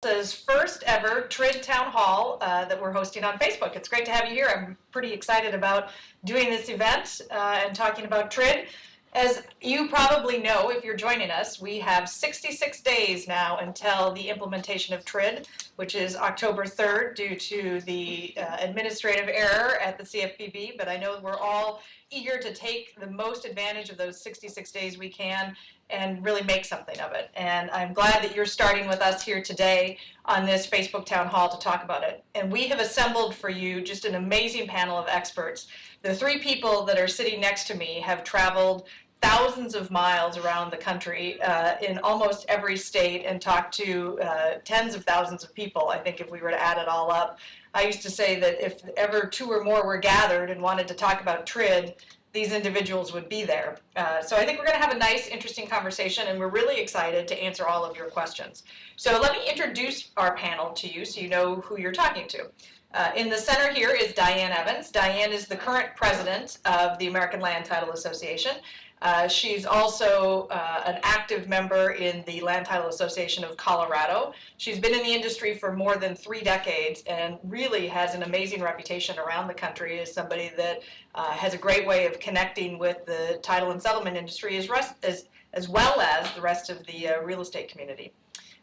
ALTA's first ever TRID Town Hall that we're hosting on Facebook. It's great to have you here. I'm pretty excited about doing this event and talking about TRID. As you probably know, if you're joining us, we have 66 days now until the implementation of TRID, which is October 3rd due to the administrative error at the CFPB, but I know we're all eager to take the most advantage of those 66 days we can and really make something of it. And I'm glad that you're starting with us here today on this Facebook Town Hall to talk about it. And we have assembled for you just an amazing panel of experts. The three people that are sitting next to me have traveled thousands of miles around the country in almost every state and talked to tens of thousands of people, I think, if we were to add it all up. I used to say that if ever two or more were gathered and wanted to talk about TRID, these individuals would be there. So I think we're going to have a nice, interesting conversation, and we're really excited to answer all of your questions. So let me introduce our panel to you so you know who you're talking to. In the center here is Diane Evans. Diane is the current president of the American Land Title Association. She's also an active member in the Land Title Association of Colorado. She's been in the industry for more than 3 decades and really has an amazing reputation around the country as somebody that has a great way of connecting with the title and settlement industry as well as the rest of the real estate community.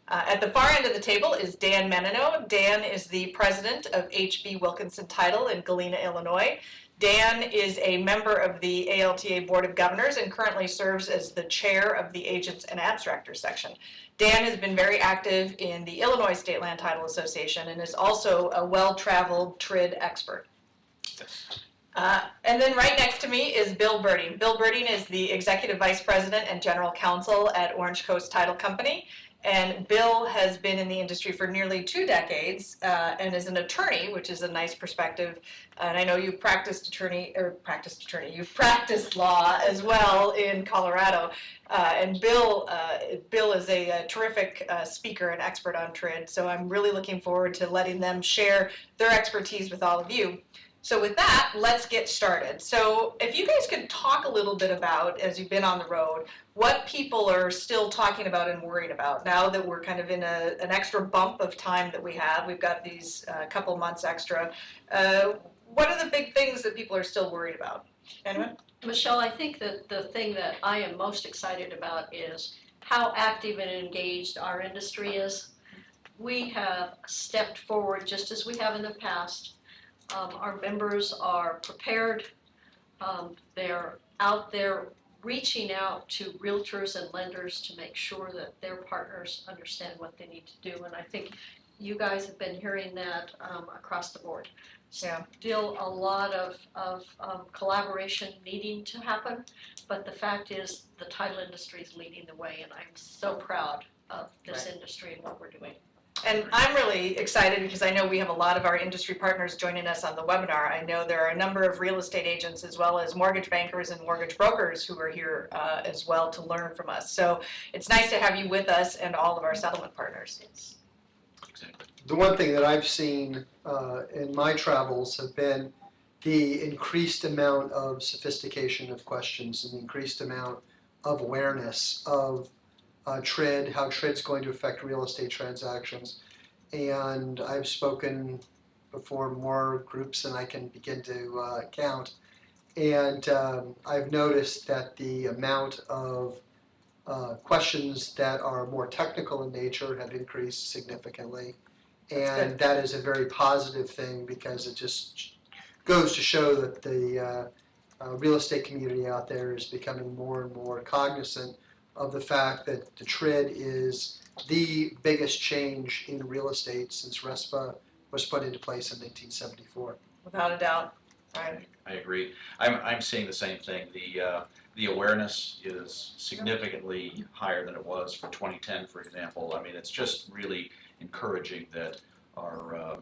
At the far end of the table is Dan Mennenoh. Dan is the president of HB Wilkinson Title in Galena, Illinois. Dan is a member of the ALTA Board of Governors and currently serves as the chair of the Agents and Abstractors section. Dan has been very active in the Illinois State Land Title Association and is also a well-traveled TRID expert. And then right next to me is Bill Burding. Bill Burding is the executive vice president and general counsel at Orange Coast Title Company. And Bill has been in the industry for nearly 2 decades and is an attorney, which is a nice perspective. And I know you've practiced you've practiced law as well in Colorado. And Bill is a terrific speaker and expert on TRID. So I'm really looking forward to letting them share their expertise with all of you. So with that, let's get started. So if you guys could talk a little bit about, as you've been on the road, what people are still talking about and worried about now that we're kind of in an extra bump of time that we have. We've got these couple months extra. What are the big things that people are still worried about? Anyone? Michelle, I think that the thing that I am most excited about is how active and engaged our industry is. We have stepped forward just as we have in the past. Our members are prepared. They're out there reaching out to realtors and lenders to make sure that their partners understand what they need to do. And I think you guys have been hearing that across the board. Yeah. Still a lot of collaboration needing to happen, but the fact is the title industry is leading the way, and I'm so proud of this industry and what we're doing. And I'm really excited because I know we have a lot of our industry partners joining us on the webinar. I know there are a number of real estate agents as well as mortgage bankers and mortgage brokers who are here as well to learn from us. So it's nice to have you with us and all of our settlement partners. Exactly. The one thing that I've seen in my travels have been the increased amount of sophistication of questions and the increased amount of awareness of TRID, how TRID's going to affect real estate transactions. And I've spoken before more groups than I can begin to count. And I've noticed that the amount of questions that are more technical in nature have increased significantly. And that is a very positive thing because it just goes to show that the real estate community out there is becoming more and more cognizant of the fact that the TRID is the biggest change in real estate since RESPA was put into place in 1974. Without a doubt. Right. I agree. I'm seeing the same thing. The awareness is significantly higher than it was for 2010, for example. I mean, it's just really encouraging that our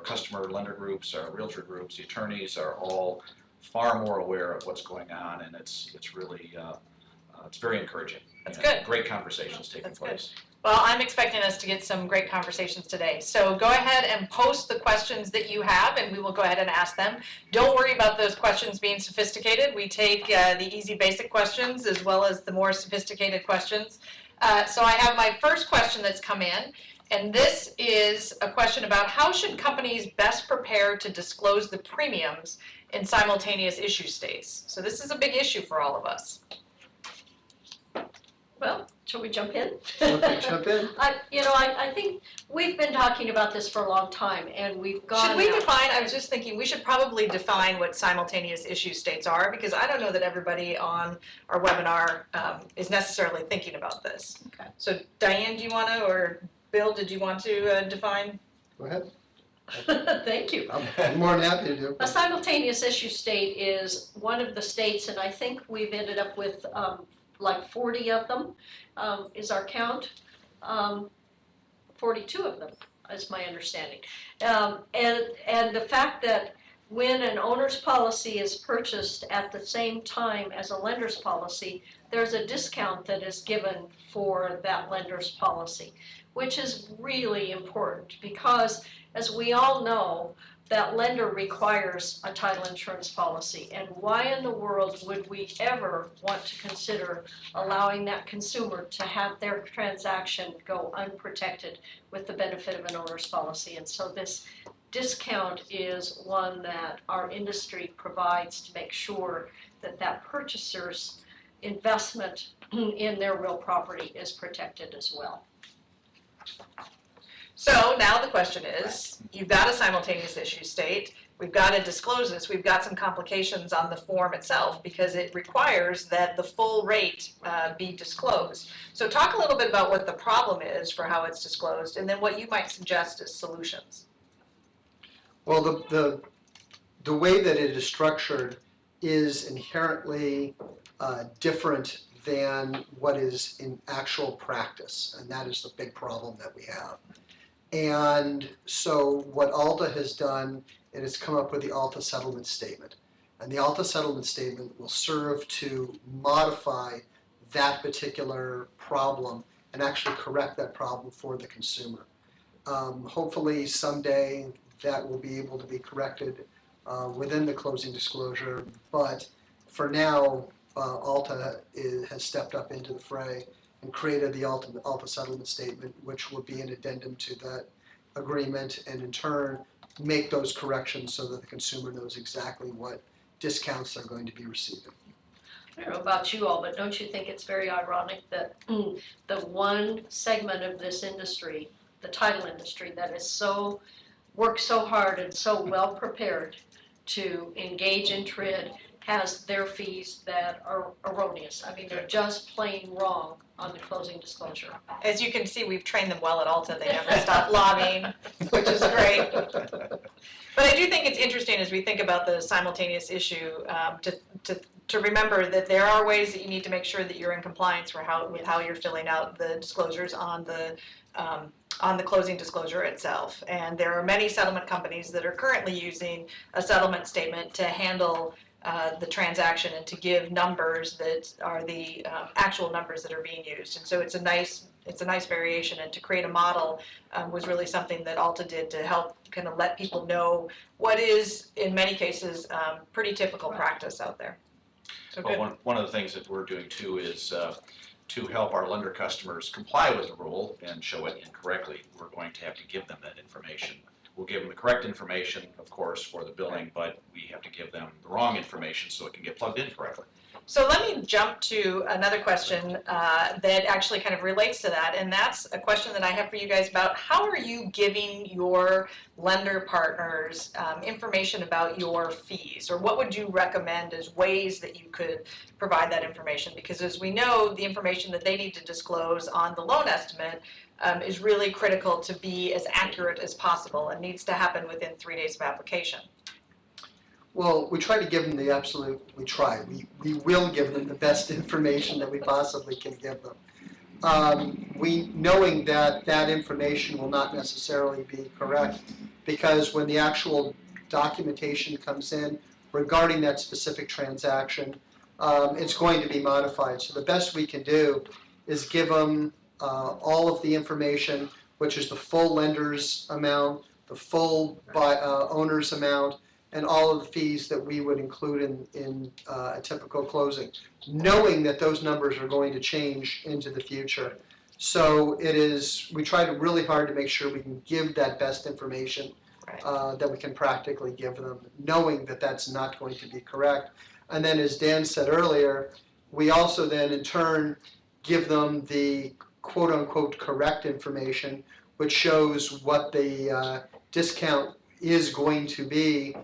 customer lender groups, our realtor groups, the attorneys are all far more aware of what's going on, and it's really it's very encouraging. That's good. Great conversations taking place. Good. Well, I'm expecting us to get some great conversations today. So go ahead and post the questions that you have, and we will go ahead and ask them. Don't worry about those questions being sophisticated. We take the easy, basic questions as well as the more sophisticated questions. So I have my first question that's come in, And this is a question about how should companies best prepare to disclose the premiums in simultaneous issue states. So this is a big issue for all of us. Well, shall we jump in? Okay, jump in. I think we've been talking about this for a long time, and we've gone. Should we out- define, I was just thinking, we should probably define what simultaneous issue states are, because I don't know that everybody on our webinar is necessarily thinking about this. Okay. So Diane, do you want to, or Bill, did you want to define? Go ahead. Thank you. I'm more than happy to do. A simultaneous issue state is one of the states, and I think we've ended up with like 40 of them is our count. 42 of them is my understanding. And the fact that when an owner's policy is purchased at the same time as a lender's policy, there's a discount that is given for that lender's policy, which is really important because, as we all know, that lender requires a title insurance policy. And why in the world would we ever want to consider allowing that consumer to have their transaction go unprotected with the benefit of an owner's policy? And so this discount is one that our industry provides to make sure that that purchaser's investment in their real property is protected as well. So now the question is, you've got a simultaneous issue state, we've got to disclose this, we've got some complications on the form itself because it requires that the full rate be disclosed. So talk a little bit about what the problem is for how it's disclosed and then what you might suggest as solutions. Well, the way that it is structured is inherently different than what is in actual practice, and that is the big problem that we have. And so what ALTA has done, it has come up with the ALTA settlement statement. And the ALTA settlement statement will serve to modify that particular problem and actually correct that problem for the consumer. Hopefully someday that will be able to be corrected within the closing disclosure, but for now, ALTA has stepped up into the fray and created the ALTA settlement statement, which will be an addendum to that agreement, and in turn make those corrections so that the consumer knows exactly what discounts they're going to be receiving. I don't know about you all, but don't you think it's very ironic that the one segment of this industry, the title industry, that is works so hard and so well prepared to engage in TRID has their fees that are erroneous. I mean, they're just plain wrong on the closing disclosure. As you can see, we've trained them well at ALTA. They never stop lobbying, which is great. But I do think it's interesting as we think about the simultaneous issue to remember that there are ways that you need to make sure that you're in compliance with how you're filling out the disclosures on the closing disclosure itself. And there are many settlement companies that are currently using a settlement statement to handle the transaction and to give numbers that are the actual numbers that are being used. And so it's a nice variation, and to create a model was really something that ALTA did to help kind of let people know what is, in many cases, pretty typical practice out there. So good. Well, one of the things that we're doing too is to help our lender customers comply with the rule and show it incorrectly, we're going to have to give them that information. We'll give them the correct information, of course, for the billing, but we have to give them the wrong information so it can get plugged in correctly. So let me jump to another question that actually kind of relates to that, and that's a question that I have for you guys about how are you giving your lender partners information about your fees, or what would you recommend as ways that you could provide that information? Because as we know, the information that they need to disclose on the loan estimate is really critical to be as accurate as possible and needs to happen within 3 days of application. Well, we try to give them we will give them the best information that we possibly can give them. Knowing that information will not necessarily be correct, because when the actual documentation comes in regarding that specific transaction, it's going to be modified. So the best we can do is give them all of the information, which is the full lender's amount, the full owner's amount, and all of the fees that we would include in a typical closing, knowing that those numbers are going to change into the future. So we try really hard to make sure we can give that best information that we can practically give them, knowing that that's not going to be correct. And then, as Dan said earlier, we also then in turn give them the quote-unquote correct information, which shows what the discount is going to be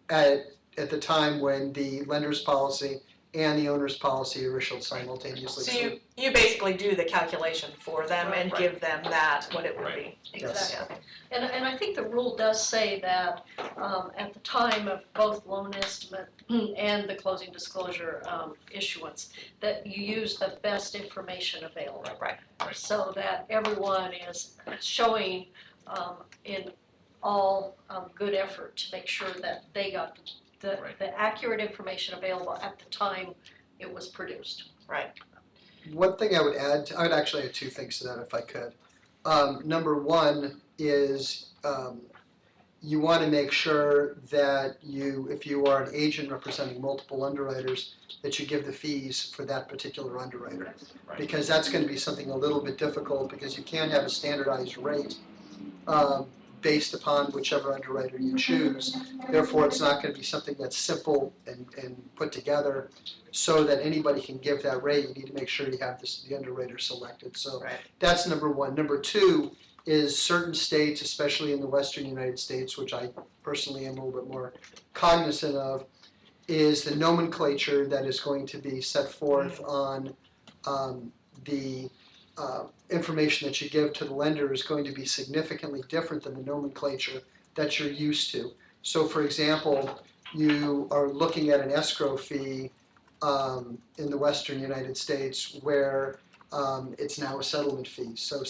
at the time when the lender's policy and the owner's policy are issued simultaneously. So you basically do the calculation for them and give them that, what it would be. Exactly. And I think the rule does say that at the time of both loan estimate and the closing disclosure issuance, that you use the best information available. Right. So that everyone is showing in all good effort to make sure that they got the accurate information available at the time it was produced. Right. One thing I would add, I would actually add two things to that if I could. Number one is you want to make sure that if you are an agent representing multiple underwriters, that you give the fees for that particular underwriter. Right. Because that's going to be something a little bit difficult, because you can't have a standardized rate based upon whichever underwriter you choose. Therefore, it's not going to be something that's simple and put together so that anybody can give that rate. You need to make sure you have the underwriter selected. So that's number one. Number two is certain states, especially in the western United States, which I personally am a little bit more cognizant of, is the nomenclature that is going to be set forth on the information that you give to the lender is going to be significantly different than the nomenclature that you're used to. So, for example, you are looking at an escrow fee in the western United States where it's now a settlement fee. So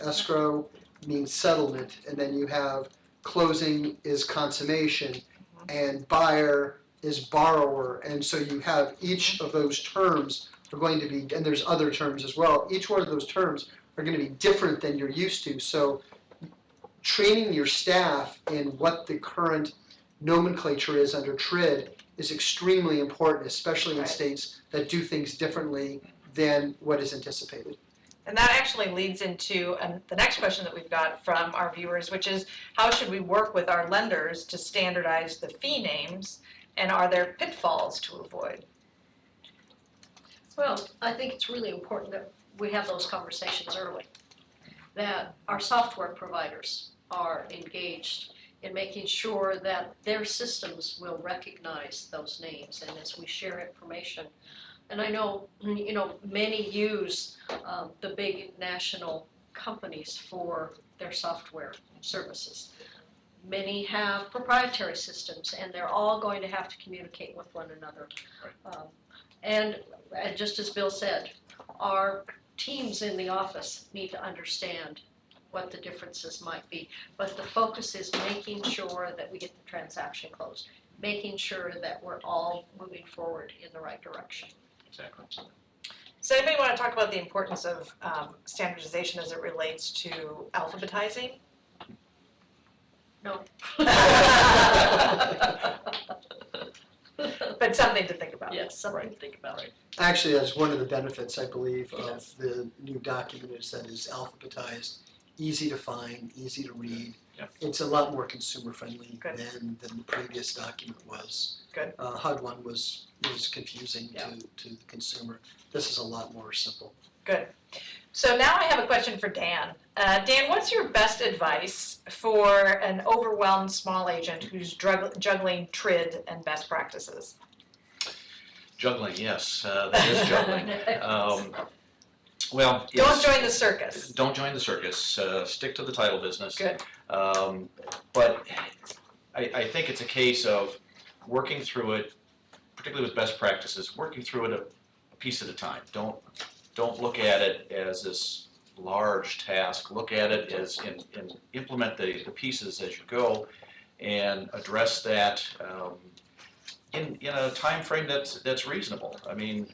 escrow means settlement, and then you have closing is consummation, and buyer is borrower. And so you have each of those terms are going to be, and there's other terms as well, each one of those terms are going to be different than you're used to. So training your staff in what the current nomenclature is under TRID is extremely important, especially in states that do things differently than what is anticipated. And that actually leads into the next question that we've got from our viewers, which is how should we work with our lenders to standardize the fee names, and are there pitfalls to avoid? Well, I think it's really important that we have those conversations early, that our software providers are engaged in making sure that their systems will recognize those names, and as we share information. And I know, many use the big national companies for their software services. Many have proprietary systems, and they're all going to have to communicate with one another. And just as Bill said, our teams in the office need to understand what the differences might be. But the focus is making sure that we get the transaction closed, making sure that we're all moving forward in the right direction. Exactly. Does anybody want to talk about the importance of standardization as it relates to alphabetizing? No. But something to think about. Yes, something to think about. Actually, that's one of the benefits, I believe, of the new document is that it's alphabetized, easy to find, easy to read. Yep. It's a lot more consumer friendly Good. than the previous document was. Good. HUD one was confusing to the consumer. This is a lot more simple. Good. So now I have a question for Dan. Dan, what's your best advice for an overwhelmed small agent who's juggling TRID and best practices? Juggling, yes, that is juggling. Well, Don't join the circus. Don't join the circus. Stick to the title business. Good. But I think it's a case of working through it, particularly with best practices, working through it a piece at a time. Don't look at it as this large task. Look at it as and implement the pieces as you go, and address that in a time frame that's reasonable. I mean,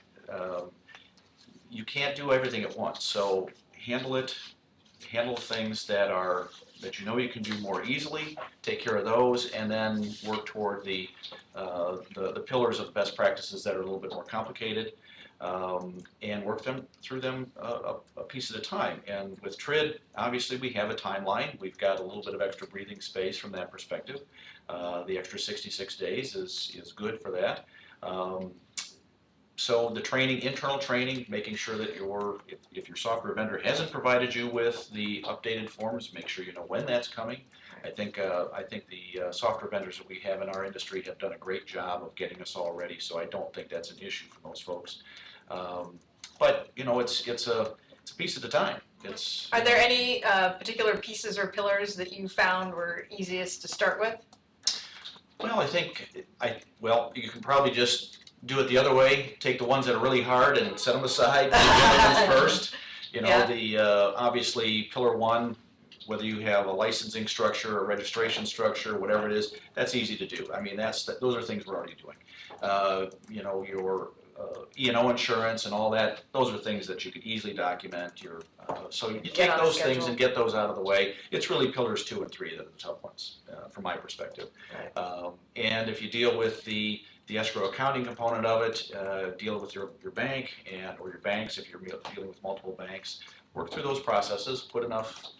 you can't do everything at once. So handle things that you know you can do more easily. Take care of those, and then work toward the pillars of best practices that are a little bit more complicated. and work through them a piece at a time. And with TRID, obviously we have a timeline. We've got a little bit of extra breathing space from that perspective. The extra 66 days is good for that. So the training, internal training, making sure that if your software vendor hasn't provided you with the updated forms, make sure you know when that's coming. I think the software vendors that we have in our industry have done a great job of getting us all ready, so I don't think that's an issue for most folks. But you know, it's a piece at a time. Are there any particular pieces or pillars that you found were easiest to start with? Well, you can probably just do it the other way. Take the ones that are really hard and set them aside. Do the other ones first. You know, Yeah. Obviously pillar one, whether you have a licensing structure, a registration structure, whatever it is, that's easy to do. I mean, those are things we're already doing. You know, your E&O insurance and all that, those are things that you could easily document. So you take on a those things schedule. and get those out of the way. It's really pillars 2 and 3 that are the tough ones, from my perspective. Right. And if you deal with the escrow accounting component of it, deal with your bank or your banks if you're dealing with multiple banks, work through those processes, put enough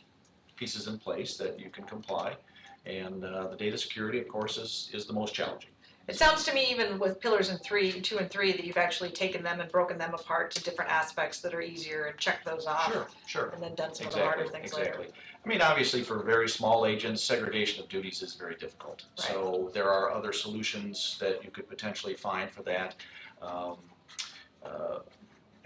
pieces in place that you can comply. And the data security, of course, is the most challenging. It sounds to me, even with pillars 2 and 3, that you've actually taken them and broken them apart to different aspects that are easier and checked those off. Sure. And then done some of the harder things later. I mean, obviously, for very small agents, segregation of duties is very difficult. Right. So there are other solutions that you could potentially find for that.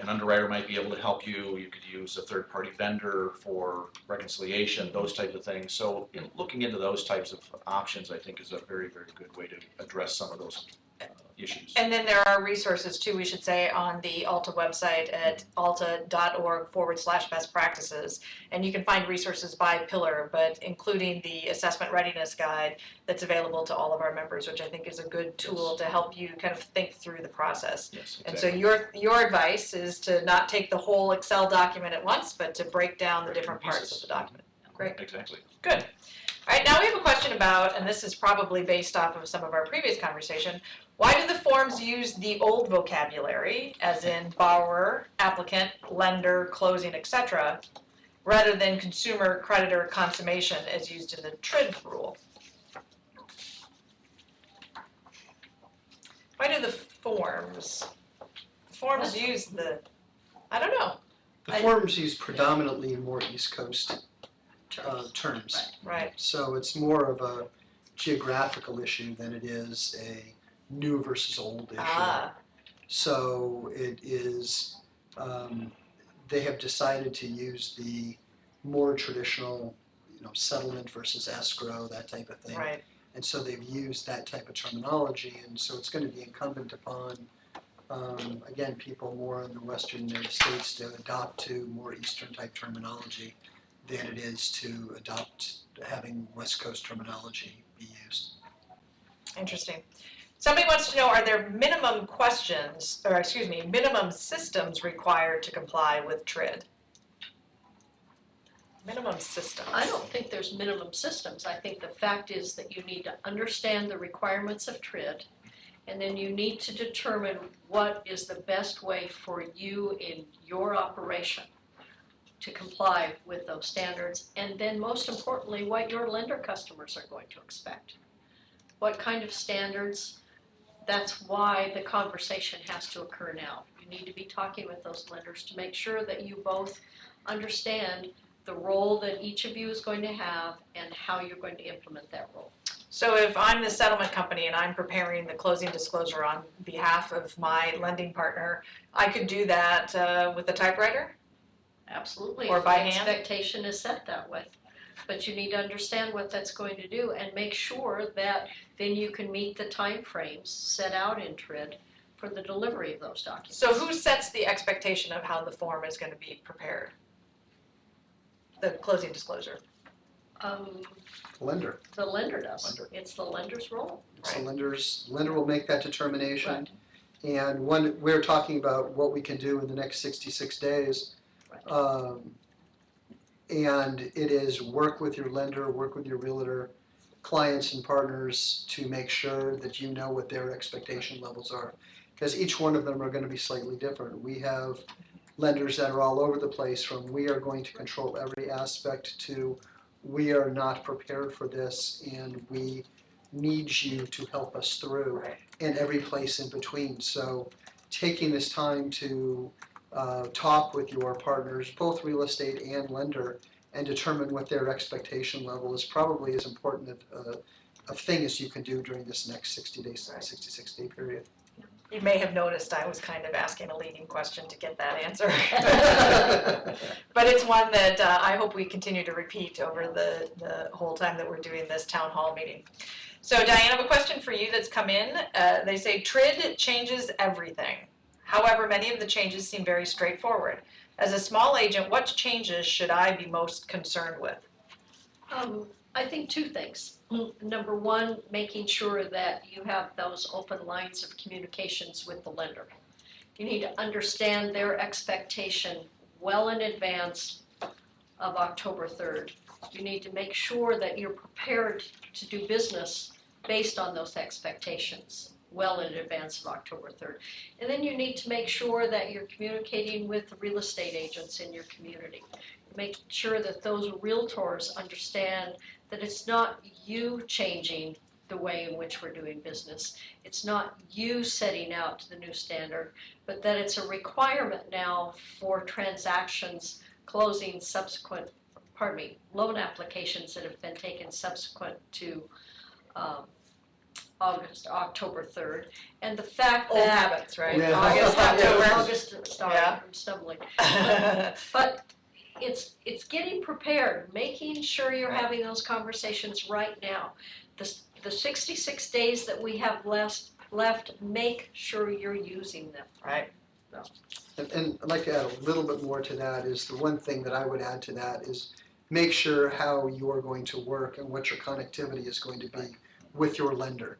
An underwriter might be able to help you. You could use a third-party vendor for reconciliation, those types of things. So looking into those types of options, I think, is a very, very good way to address some of those issues. And then there are resources too, we should say, on the ALTA website at alta.org/best practices. And you can find resources by pillar, but including the assessment readiness guide that's available to all of our members, which I think is a good tool to help you kind of think through the process. Yes, And so exactly. your advice is to not take the whole Excel document at once, but to break down the different parts pieces. of the document. Great. Exactly. Good. All right, now we have a question about, and this is probably based off of some of our previous conversation, why do the forms use the old vocabulary, as in borrower, applicant, lender, closing, etc., rather than consumer, creditor, consummation as used in the TRID rule? Why do the forms use I don't know. The forms use predominantly more East Coast terms. Right. So it's more of a geographical issue than it is a new versus old issue. So it is, they have decided to use the more traditional, settlement versus escrow, that type of thing. Right. And so they've used that type of terminology, and so it's going to be incumbent upon, again, people more in the western United States to adopt to more Eastern type terminology than it is to adopt having West Coast terminology be used. Interesting. Somebody wants to know, are there minimum systems required to comply with TRID? Minimum systems. I don't think there's minimum systems. I think the fact is that you need to understand the requirements of TRID, and then you need to determine what is the best way for you in your operation to comply with those standards, and then most importantly, what your lender customers are going to expect. What kind of standards? That's why the conversation has to occur now. You need to be talking with those lenders to make sure that you both understand the role that each of you is going to have and how you're going to implement that role. So if I'm the settlement company and I'm preparing the closing disclosure on behalf of my lending partner, I could do that with a typewriter? Absolutely. Or by The hand? expectation is set that way. But you need to understand what that's going to do and make sure that then you can meet the time frames set out in TRID for the delivery of those documents. So who sets the expectation of how the form is going to be prepared? The closing disclosure. Lender. The lender does. Lender. It's the lender's role. So Right. lender will make that determination. And when we're talking about what we can do in the next 66 days, Right. and it is work with your lender, work with your realtor, clients and partners to make sure that you know what their expectation levels are. because each one of them are going to be slightly different. We have lenders that are all over the place, from we are going to control every aspect to we are not prepared for this and we need you to help us through, and every place in between. So taking this time to talk with your partners, both real estate and lender, and determine what their expectation level is probably as important a thing as you can do during this next 66-day period. You may have noticed I was kind of asking a leading question to get that answer. But it's one that I hope we continue to repeat over the whole time that we're doing this town hall meeting. So Diane, I have a question for you that's come in. They say TRID changes everything. However, many of the changes seem very straightforward. As a small agent, what changes should I be most concerned with? I think two things. Number one, making sure that you have those open lines of communications with the lender. You need to understand their expectation well in advance of October 3rd. You need to make sure that you're prepared to do business based on those expectations well in advance of October 3rd. And then you need to make sure that you're communicating with the real estate agents in your community. Making sure that those realtors understand that it's not you changing the way in which we're doing business. It's not you setting out the new standard, but that it's a requirement now for transactions closing subsequent, loan applications that have been taken subsequent to October 3rd. And the fact Old that habits, right? Yeah. October. sorry, Yeah. I'm stumbling. But it's getting prepared, making sure you're having those conversations right now. The 66 days that we have left, make sure you're using them. Right. And I'd like to add a little bit more to that. Is the one thing that I would add to that is make sure how you are going to work and what your connectivity is going to be with your lender.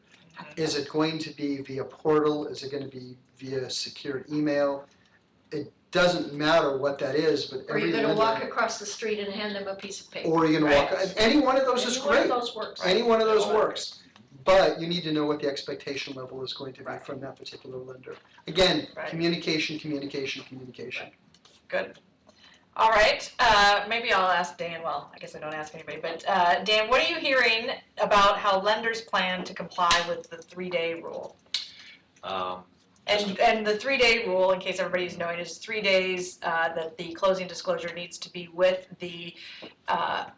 Is it going to be via portal? Is it going to be via secure email? It doesn't matter what that is, but Or every you're gonna lender, walk across the street and hand them a piece of paper. or you're going to walk. Right. Any one of those is Any one of great. those works. Any one of those Yeah. works. But you need to know what the expectation level is going to be Right. from that particular lender. Again, Right. communication. Good. All right, maybe I'll ask Dan, well, I guess I don't ask anybody, but Dan, what are you hearing about how lenders plan to comply with the 3-day rule? And the 3-day rule, in case everybody's knowing, is 3 days that the closing disclosure needs to be with the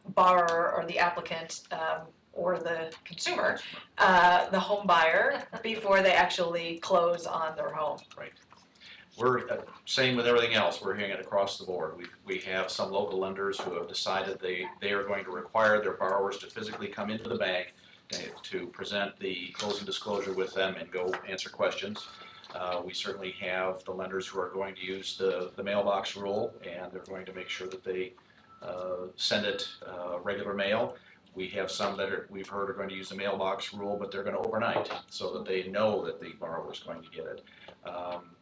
borrower or the applicant or the consumer, the home buyer, before they actually close on their home. We're same with everything else. We're hearing it across the board. We have some local lenders who have decided they are going to require their borrowers to physically come into the bank to present the closing disclosure with them and go answer questions. We certainly have the lenders who are going to use the mailbox rule, and they're going to make sure that they send it regular mail. We have some that we've heard are going to use the mailbox rule, but they're going to overnight so that they know that the borrower is going to get it.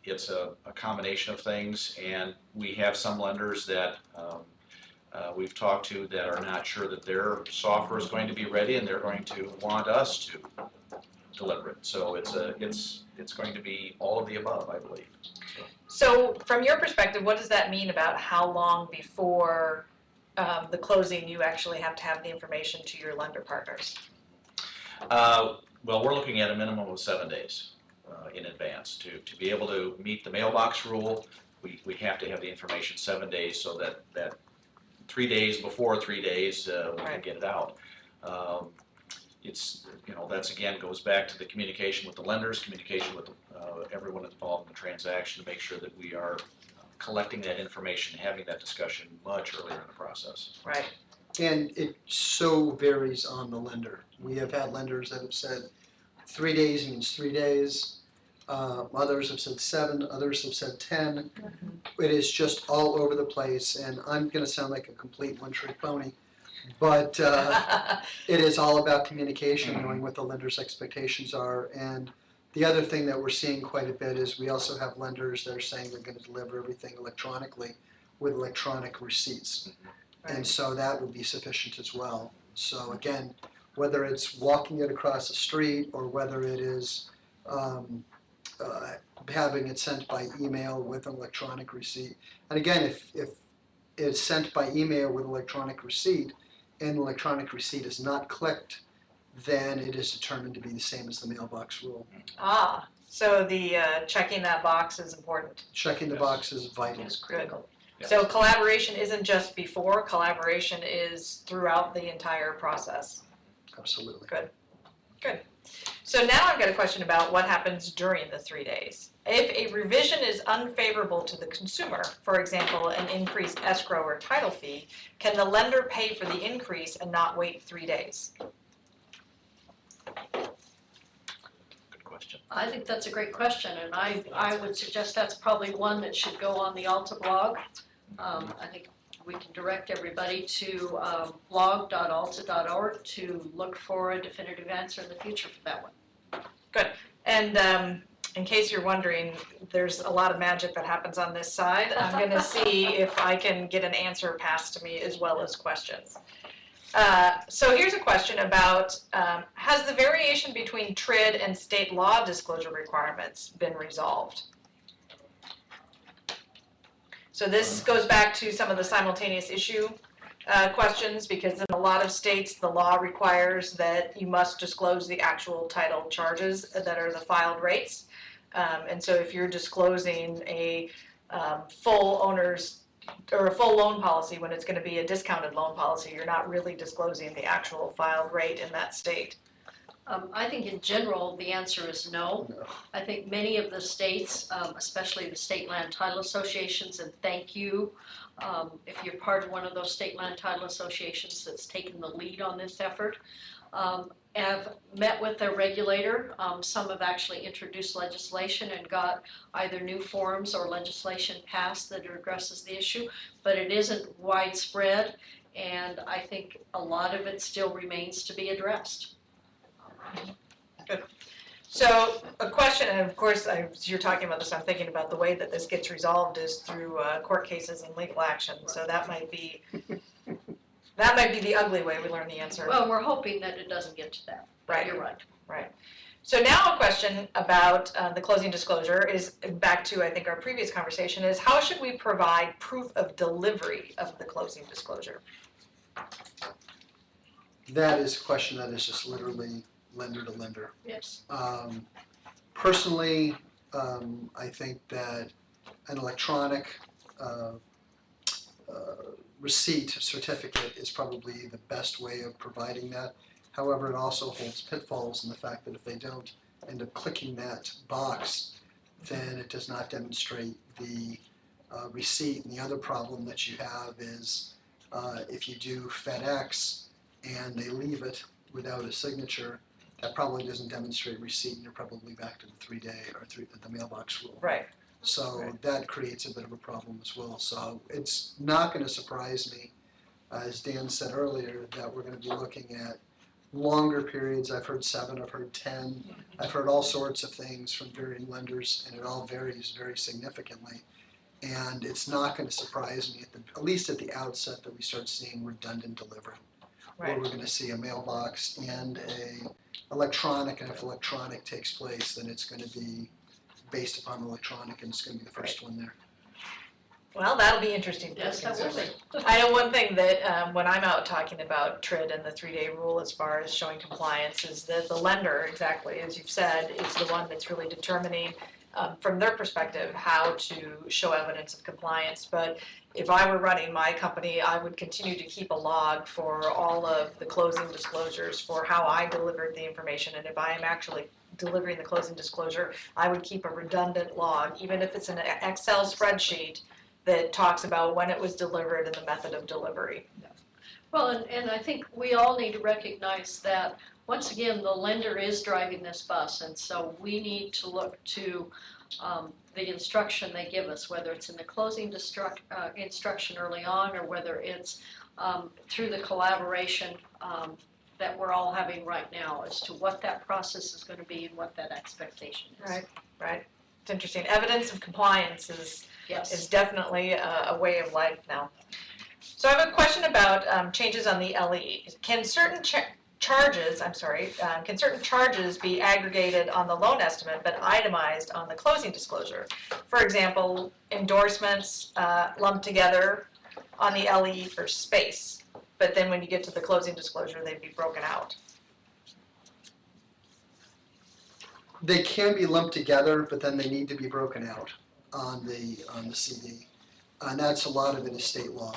It's a combination of things, and we have some lenders that we've talked to that are not sure that their software is going to be ready, and they're going to want us to deliver it. So it's going to be all of the above, I believe. So from your perspective, what does that mean about how long before the closing you actually have to have the information to your lender partners? Well, we're looking at a minimum of 7 days in advance to be able to meet the mailbox rule. We have to have the information 7 days, so that 3 days before 3 days we can get it out. It's, that's again goes back to the communication with the lenders, communication with everyone involved in the transaction to make sure that we are collecting that information, having that discussion much earlier in the process. Right. And it so varies on the lender. We have had lenders that have said 3 days means 3 days. Others have said 7, others have said 10. It is just all over the place, and I'm going to sound like a complete one-trick pony, but it is all about communication, knowing what the lender's expectations are. And the other thing that we're seeing quite a bit is we also have lenders that are saying they're going to deliver everything electronically with electronic receipts. And so that would be sufficient as well. So again, whether it's walking it across the street or whether it is having it sent by email with an electronic receipt. And again, if it's sent by email with electronic receipt and the electronic receipt is not clicked, then it is determined to be the same as the mailbox rule. Ah, so the checking that box is important. Checking the box is vital. It's critical. Yes. So collaboration isn't just before, collaboration is throughout the entire process. Absolutely. So now I've got a question about what happens during the 3 days. If a revision is unfavorable to the consumer, for example, an increased escrow or title fee, can the lender pay for the increase and not wait 3 days? Good question. I think that's a great question, and I would suggest that's probably one that should go on the ALTA blog. I think we can direct everybody to blog.alta.org to look for a definitive answer in the future for that one. And in case you're wondering, there's a lot of magic that happens on this side. I'm going to see if I can get an answer passed to me as well as questions. So here's a question about, has the variation between TRID and state law disclosure requirements been resolved? So this goes back to some of the simultaneous issue questions, because in a lot of states, the law requires that you must disclose the actual title charges that are the filed rates. And so if you're disclosing a full owner's or a full loan policy when it's going to be a discounted loan policy, you're not really disclosing the actual filed rate in that state. I think in general, the answer is no. No. I think many of the states, especially the state land title associations, and thank you if you're part of one of those state land title associations that's taken the lead on this effort, have met with their regulator. Some have actually introduced legislation and got either new forms or legislation passed that addresses the issue, but it isn't widespread, and I think a lot of it still remains to be addressed. Good. So a question, and of course, as you're talking about this, I'm thinking about the way that this gets resolved is through court cases and legal action. So that might be the ugly way we learn the answer. Well, we're hoping that it doesn't get to that. Right. You're right. Right. So now a question about the closing disclosure is back to, I think, our previous conversation is how should we provide proof of delivery of the closing disclosure? That is a question that is just literally lender to lender. Yes. Personally, I think that an electronic receipt certificate is probably the best way of providing that. However, it also holds pitfalls in the fact that if they don't end up clicking that box, then it does not demonstrate the receipt. And the other problem that you have is if you do FedEx and they leave it without a signature, that probably doesn't demonstrate receipt, and you're probably back to the 3-day or the mailbox rule. Right. So Right. that creates a bit of a problem as well. So it's not going to surprise me, as Dan said earlier, that we're going to be looking at longer periods. I've heard 7, I've heard 10, I've heard all sorts of things from varying lenders, and it all varies very significantly. And it's not going to surprise me, at least at the outset, that we start seeing redundant delivery. Where Right. we're going to see a mailbox and a electronic, and if electronic takes place, then it's going to be based upon electronic, and it's going to be the first one there. Well, that'll be interesting. Yes, that will be. I know one thing that when I'm out talking about TRID and the 3-day rule as far as showing compliance is that the lender, exactly as you've said, is the one that's really determining from their perspective how to show evidence of compliance. But if I were running my company, I would continue to keep a log for all of the closing disclosures for how I delivered the information. And if I am actually delivering the closing disclosure, I would keep a redundant log, even if it's an Excel spreadsheet that talks about when it was delivered and the method of delivery. Well, and I think we all need to recognize that, once again, the lender is driving this bus, and so we need to look to the instruction they give us, whether it's in the closing instruction early on or whether it's through the collaboration that we're all having right now as to what that process is going to be and what that expectation is. Right, right. It's interesting. Evidence of compliance is Yes. definitely a way of life now. So I have a question about changes on the LE. Can certain charges be aggregated on the loan estimate but itemized on the closing disclosure? For example, endorsements lumped together on the LE for space, but then when you get to the closing disclosure, they'd be broken out. They can be lumped together, but then they need to be broken out on the CD. And that's a lot of it is state law,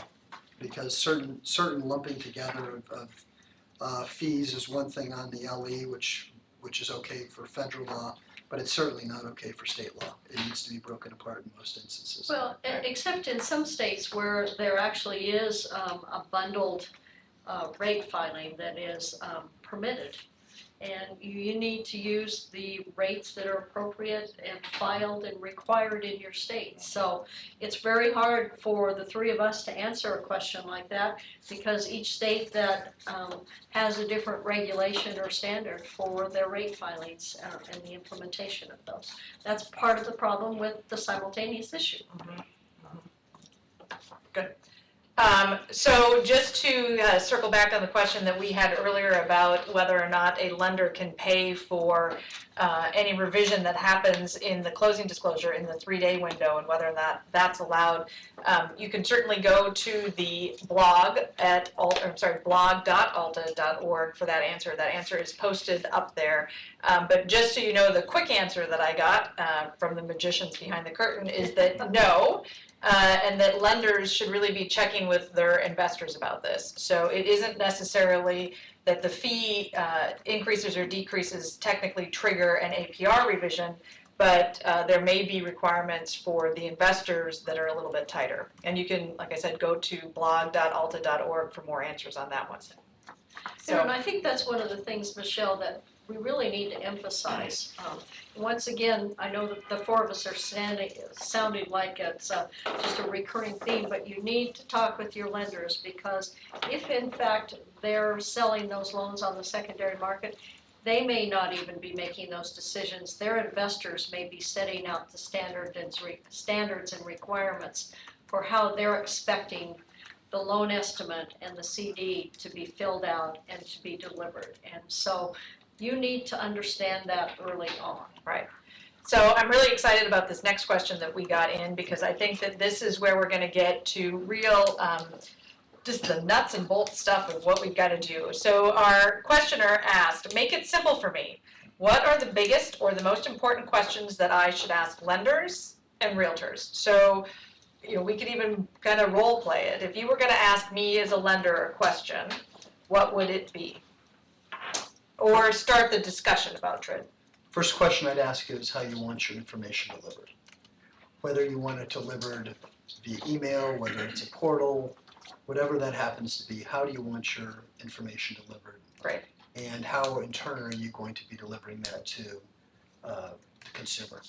because certain lumping together of fees is one thing on the LE, which is okay for federal law, but it's certainly not okay for state law. It needs to be broken apart in most instances. Well, except in some states where there actually is a bundled rate filing that is permitted. And you need to use the rates that are appropriate and filed and required in your state. So it's very hard for the three of us to answer a question like that, because each state that has a different regulation or standard for their rate filings and the implementation of those. That's part of the problem with the simultaneous issue. Good. So just to circle back on the question that we had earlier about whether or not a lender can pay for any revision that happens in the closing disclosure in the 3-day window and whether or not that's allowed, you can certainly go to the blog at blog.alta.org for that answer. That answer is posted up there. But just so you know, the quick answer that I got from the magicians behind the curtain is that no. And that lenders should really be checking with their investors about this. So it isn't necessarily that the fee increases or decreases technically trigger an APR revision, but there may be requirements for the investors that are a little bit tighter. And you can, like I said, go to blog.alta.org for more answers on that one. So, and I think that's one of the things, Michelle, that we really need to emphasize. Once again, I know that the four of us are sounding like it's just a recurring theme, but you need to talk with your lenders, because if in fact they're selling those loans on the secondary market, they may not even be making those decisions. Their investors may be setting out the standards and requirements for how they're expecting the loan estimate and the CD to be filled out and to be delivered. And so you need to understand that early on. Right. So I'm really excited about this next question that we got in, because I think that this is where we're going to get to real, just the nuts and bolts stuff of what we've got to do. So our questioner asked, make it simple for me. What are the biggest or the most important questions that I should ask lenders and realtors? So, you know, we could even kind of role play it. If you were going to ask me as a lender a question, what would it be? Or start the discussion about TRID. First question I'd ask is how you want your information delivered. Whether you want it delivered via email, whether it's a portal, whatever that happens to be, how do you want your information delivered? Right. And how in turn are you going to be delivering that to the consumer?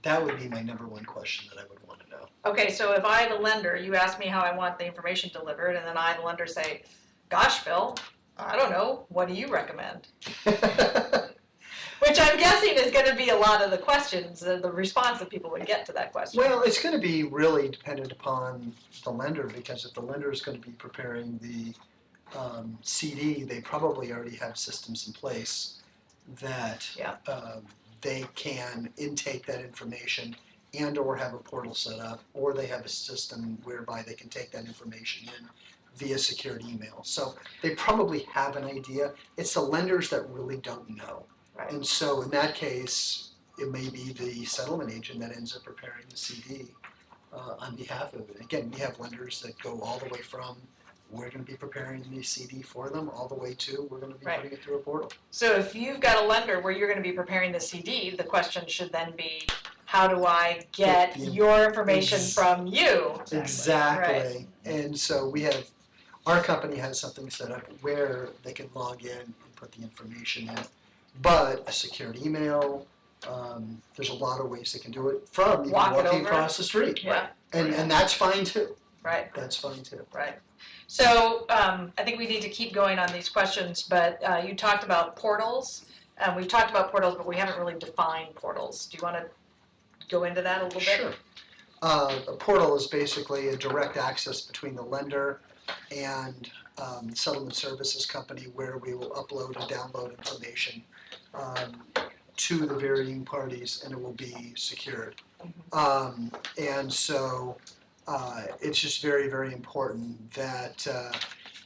That would be my number one question that I would want to know. Okay, so if I, the lender, you ask me how I want the information delivered, and then I, the lender, say, gosh, Bill, I don't know, what do you recommend? Which I'm guessing is going to be a lot of the questions, the response that people would get to that question. Well, it's going to be really dependent upon the lender, because if the lender is going to be preparing the CD, they probably already have systems in place that they can intake that information and or have a portal set up, or they have a system whereby they can take that information in via secured email. So they probably have an idea. It's the lenders that really don't know. Right. And so in that case, it may be the settlement agent that ends up preparing the CD on behalf of it. Again, we have lenders that go all the way from we're going to be preparing the CD for them all the way to we're going to be putting it through a portal. So if you've got a lender where you're going to be preparing the CD, the question should then be, how do I get your information from you? Exactly. Right. And so our company has something set up where they can log in and put the information in. But a secured email, there's a lot of ways they can do it from even walking across the street. Yeah. And that's fine too. Right. That's fine too. Right. So I think we need to keep going on these questions, but you talked about portals. We've talked about portals, but we haven't really defined portals. Do you want to go into that a little bit? Sure. A portal is basically a direct access between the lender and settlement services company where we will upload and download information to the varying parties, and it will be secured. And so it's just very, very important that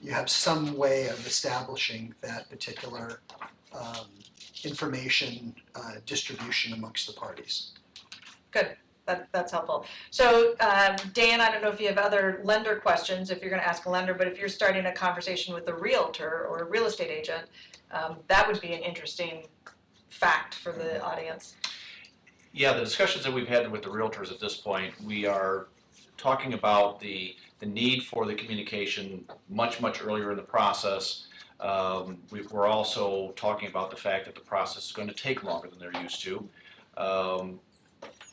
you have some way of establishing that particular information distribution amongst the parties. Good. That's helpful. So, Dan, I don't know if you have other lender questions, if you're going to ask a lender, but if you're starting a conversation with a realtor or a real estate agent, that would be an interesting fact for the audience. Yeah, the discussions that we've had with the realtors at this point, we are talking about the need for the communication much earlier in the process. We're also talking about the fact that the process is going to take longer than they're used to.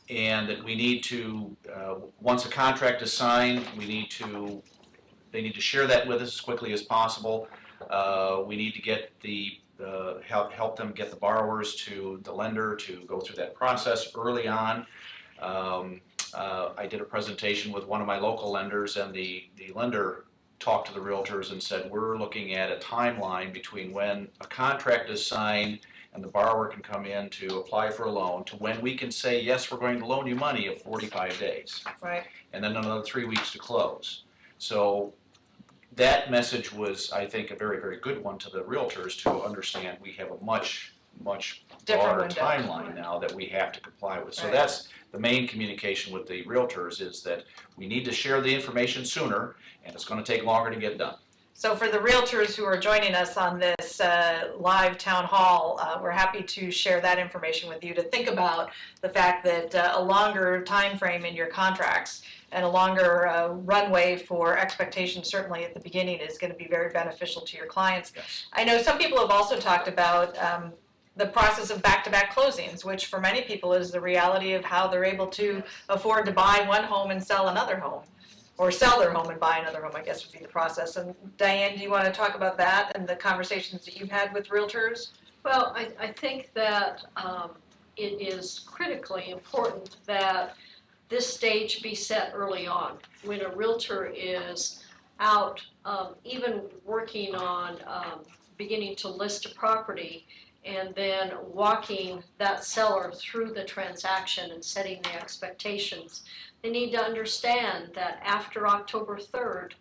And that we need to, once a contract is signed, they need to share that with us as quickly as possible. We need to get help them get the borrowers to the lender to go through that process early on. I did a presentation with one of my local lenders, and the lender talked to the realtors and said, we're looking at a timeline between when a contract is signed and the borrower can come in to apply for a loan to when we can say, yes, we're going to loan you money of 45 days. Right. And then another 3 weeks to close. So that message was, I think, a very, very good one to the realtors to understand we have a much broader window. timeline now that we have to comply with. So Right. that's the main communication with the realtors, is that we need to share the information sooner, and it's going to take longer to get done. So for the realtors who are joining us on this live town hall, we're happy to share that information with you to think about the fact that a longer time frame in your contracts and a longer runway for expectations, certainly at the beginning, is going to be very beneficial to your clients. Yes. I know some people have also talked about the process of back-to-back closings, which for many people is the reality of how they're able to afford to buy one home and sell another home. Or sell their home and buy another home, I guess would be the process. And Diane, do you want to talk about that and the conversations that you've had with realtors? Well, I think that it is critically important that this stage be set early on. When a realtor is out, even working on beginning to list a property, and then walking that seller through the transaction and setting the expectations, they need to understand that after October 3rd,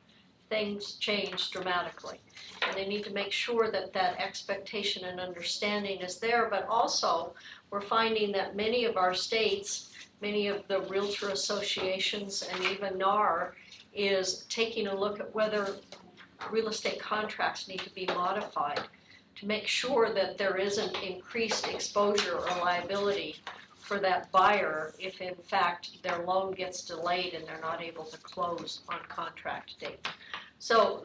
things change dramatically. And they need to make sure that that expectation and understanding is there, but also we're finding that many of our states, many of the realtor associations, and even NAR is taking a look at whether real estate contracts need to be modified to make sure that there isn't increased exposure or liability for that buyer if in fact their loan gets delayed and they're not able to close on contract date. So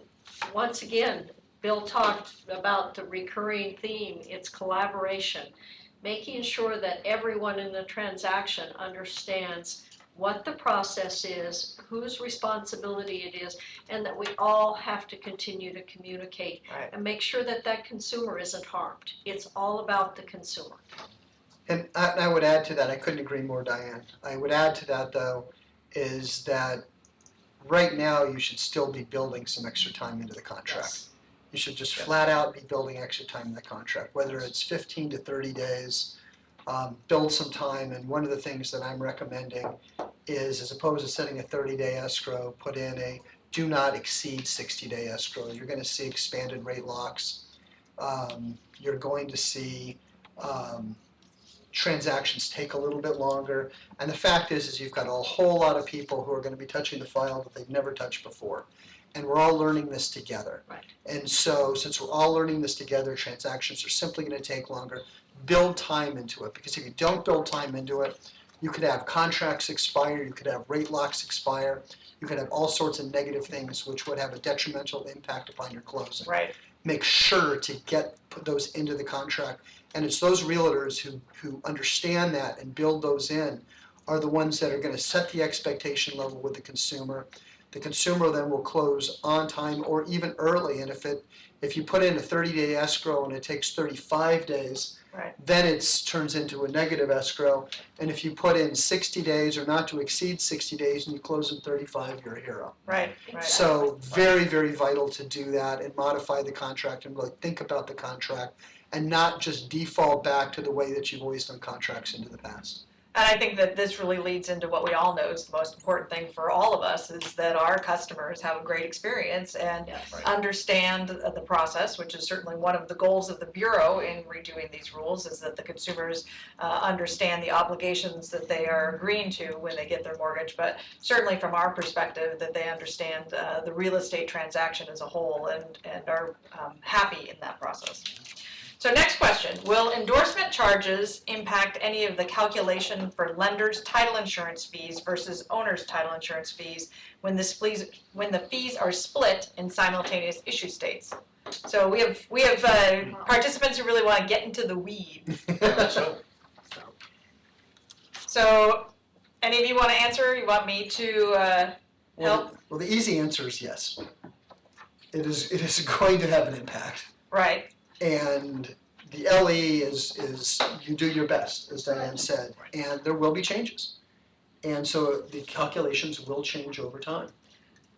once again, Bill talked about the recurring theme, it's collaboration, making sure that everyone in the transaction understands what the process is, whose responsibility it is, and that we all have to continue to communicate and make sure that that consumer isn't harmed. It's all about the consumer. And I would add to that, I couldn't agree more, Diane. I would add to that, though, is that right now you should still be building some extra time into the contract. Yes. You should just flat out be building extra time in the contract, whether it's 15 to 30 days, build some time. And one of the things that I'm recommending is, as opposed to setting a 30-day escrow, put in a do not exceed 60-day escrow. You're going to see expanded rate locks. You're going to see transactions take a little bit longer. And the fact is you've got a whole lot of people who are going to be touching the file that they've never touched before. And we're all learning this together. Right. And so since we're all learning this together, transactions are simply going to take longer. Build time into it, because if you don't build time into it, you could have contracts expire, you could have rate locks expire, you could have all sorts of negative things which would have a detrimental impact upon your closing. Right. Make sure to put those into the contract. And it's those realtors who understand that and build those in are the ones that are going to set the expectation level with the consumer. The consumer then will close on time or even early, and if If you put in a 30-day escrow and it takes 35 days, Right. then it turns into a negative escrow. And if you put in 60 days or not to exceed 60 days and you close in 35, you're a hero. Right, right. So very, very vital to do that and modify the contract and really think about the contract and not just default back to the way that you've always done contracts into the past. And I think that this really leads into what we all know is the most important thing for all of us is that our customers have a great experience and Yes. understand the process, which is certainly one of the goals of the Bureau in redoing these rules, is that the consumers understand the obligations that they are agreeing to when they get their mortgage, but certainly from our perspective that they understand the real estate transaction as a whole and are happy in that process. So next question, will endorsement charges impact any of the calculation for lenders' title insurance fees versus owners' title insurance fees when the fees are split in simultaneous issue states? So we have participants who really want to get into the weeds. So any of you want to answer? You want me to help? Well, the easy answer is yes. It is going to have an impact. Right. And the LE is you do your best, as Diane said, and there will be changes. And so the calculations will change over time.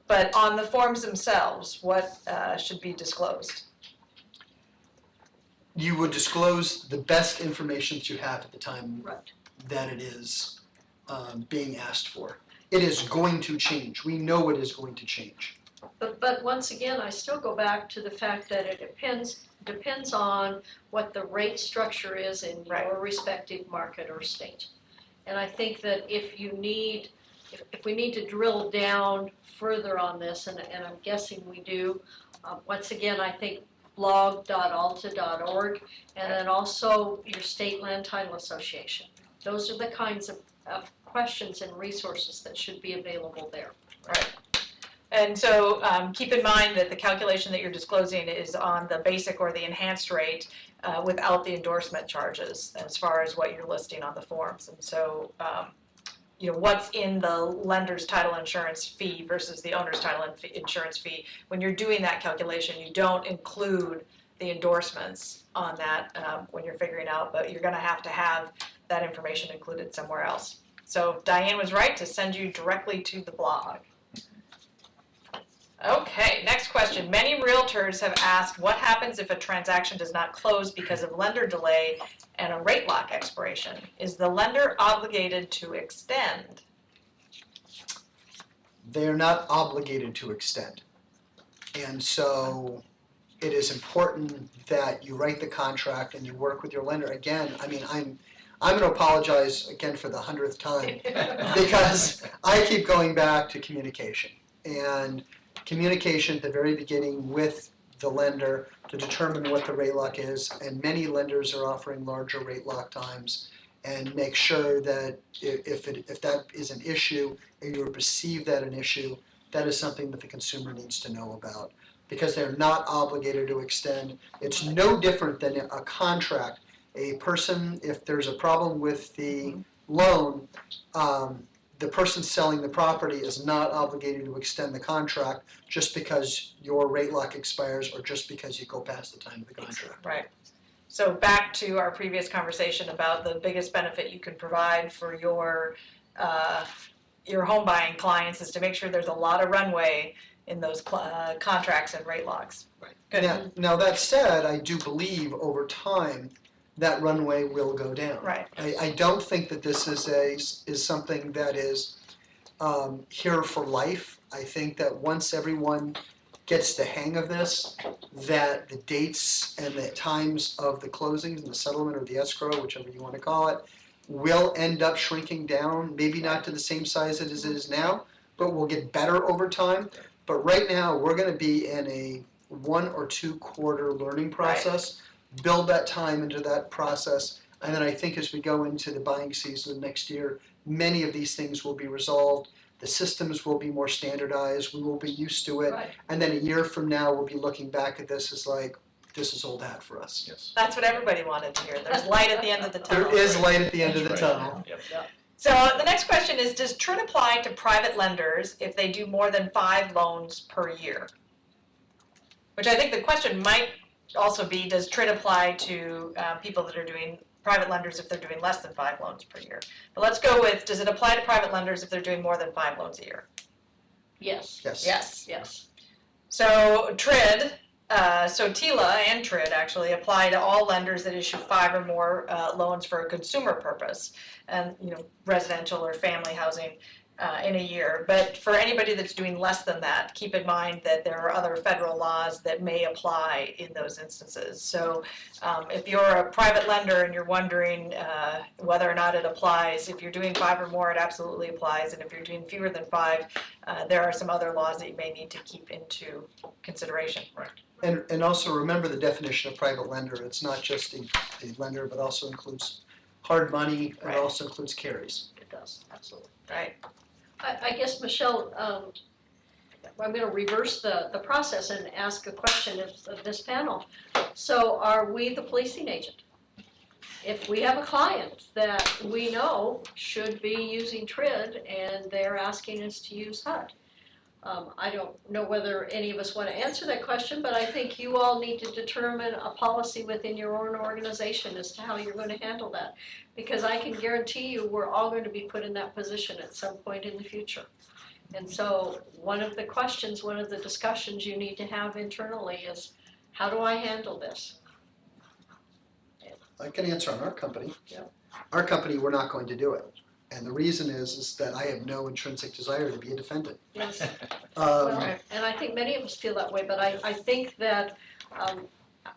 But on the forms themselves, what should be disclosed? You would disclose the best information that you have at the time Right. that it is being asked for. It is going to change. We know it is going to change. But once again, I still go back to the fact that it depends on what the rate structure is in Right. your respective market or state. And I think that if we need to drill down further on this, and I'm guessing we do, once again, I think blog.alta.org, and then also your state land title association. Those are the kinds of questions and resources that should be available there. Right. And so keep in mind that the calculation that you're disclosing is on the basic or the enhanced rate without the endorsement charges as far as what you're listing on the forms. And so, what's in the lender's title insurance fee versus the owner's title insurance fee. When you're doing that calculation, you don't include the endorsements on that when you're figuring out, but you're going to have that information included somewhere else. So Diane was right to send you directly to the blog. Okay, next question. Many realtors have asked what happens if a transaction does not close because of lender delay and a rate lock expiration. Is the lender obligated to extend? They are not obligated to extend. And so it is important that you write the contract and you work with your lender. Again, I mean, I'm going to apologize again for the 100th time because I keep going back to communication. And communication at the very beginning with the lender to determine what the rate lock is, and many lenders are offering larger rate lock times, and make sure that if that is an issue and you perceive that an issue, that is something that the consumer needs to know about, because they're not obligated to extend. It's no different than a contract. A person, if there's a problem with the loan, the person selling the property is not obligated to extend the contract just because your rate lock expires or just because you go past the time of the contract. Right. So back to our previous conversation about the biggest benefit you can provide for your home buying clients is to make sure there's a lot of runway in those contracts and rate locks. Right. Good. Now that said, I do believe over time that runway will go down. Right. I don't think that this is something that is here for life. I think that once everyone gets the hang of this, that the dates and the times of the closings and the settlement or the escrow, whichever you want to call it, will end up shrinking down, maybe not to the same size as it is now, but will get better over time. But right now, we're going to be in a 1 or 2 quarter learning process. Build that time into that process, and then I think as we go into the buying season next year, many of these things will be resolved. The systems will be more standardized. We will be used to it, Right. and then a year from now, we'll be looking back at this as like, this is old hat for us. Yes. That's what everybody wanted to hear. There's light at the end of the tunnel. There is light at the end of the That's right. tunnel. Yep. So the next question is, does TRID apply to private lenders if they do more than 5 loans per year? Which I think the question might also be, does TRID apply to people that are doing private lenders if they're doing less than 5 loans per year? But let's go with, does it apply to private lenders if they're doing more than 5 loans a year? Yes, Yes. Yes. yes. So TRID, so TILA and TRID actually apply to all lenders that issue 5 or more loans for a consumer purpose, and residential or family housing in a year. But for anybody that's doing less than that, keep in mind that there are other federal laws that may apply in those instances. So if you're a private lender and you're wondering whether or not it applies, if you're doing 5 or more, it absolutely applies. And if you're doing fewer than 5, there are some other laws that you may need to keep into consideration. Right. And also remember the definition of private lender. It's not just a lender, but also includes hard money, and Right. it also includes carries. It does, absolutely. Right. I guess, Michelle, I'm going to reverse the process and ask a question of this panel. So are we the policing agent? If we have a client that we know should be using TRID and they're asking us to use HUD, I don't know whether any of us want to answer that question, but I think you all need to determine a policy within your own organization as to how you're going to handle that. Because I can guarantee you we're all going to be put in that position at some point in the future. And so one of the questions, one of the discussions you need to have internally is, how do I handle this? I can answer on our company. Yep. Our company, we're not going to do it. And the reason is that I have no intrinsic desire to be a defendant. Yes. Um, Well, and I think many of us feel that way, but I think that,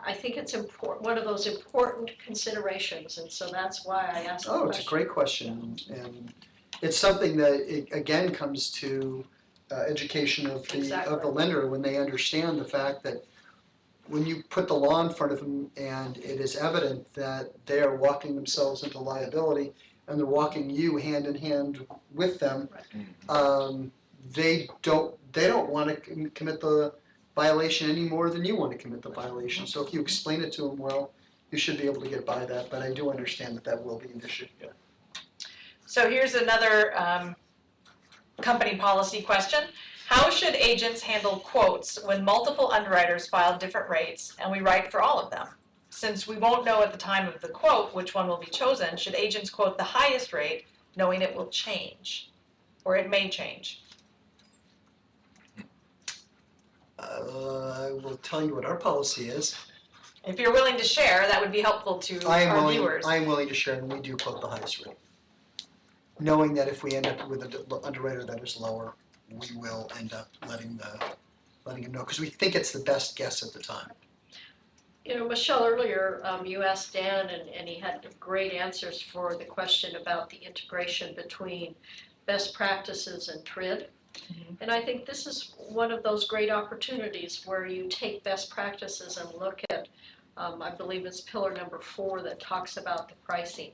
I think it's one of those important considerations, and so that's why I asked the question. Oh, it's a great question, and it's something that, it again comes to education of the Exactly. lender, when they understand the fact that when you put the law in front of them and it is evident that they are walking themselves into liability and they're walking you hand in hand with them, they don't want to commit the violation any more than you want to commit the violation. So if you explain it to them well, you should be able to get by that. But I do understand that that will be an issue. So here's another company policy question. How should agents handle quotes when multiple underwriters file different rates and we write for all of them? Since we won't know at the time of the quote which one will be chosen, should agents quote the highest rate knowing it will change, or it may change? I will tell you what our policy is. If you're willing to share, that would be helpful to our viewers. I am willing to share, and we do quote the highest rate. Knowing that if we end up with an underwriter that is lower, we will end up letting him know, because we think it's the best guess at the time. Michelle, earlier you asked Dan, and he had great answers for the question about the integration between best practices and TRID. Mhm. And I think this is one of those great opportunities where you take best practices and look at, I believe it's pillar number 4 that talks about the pricing.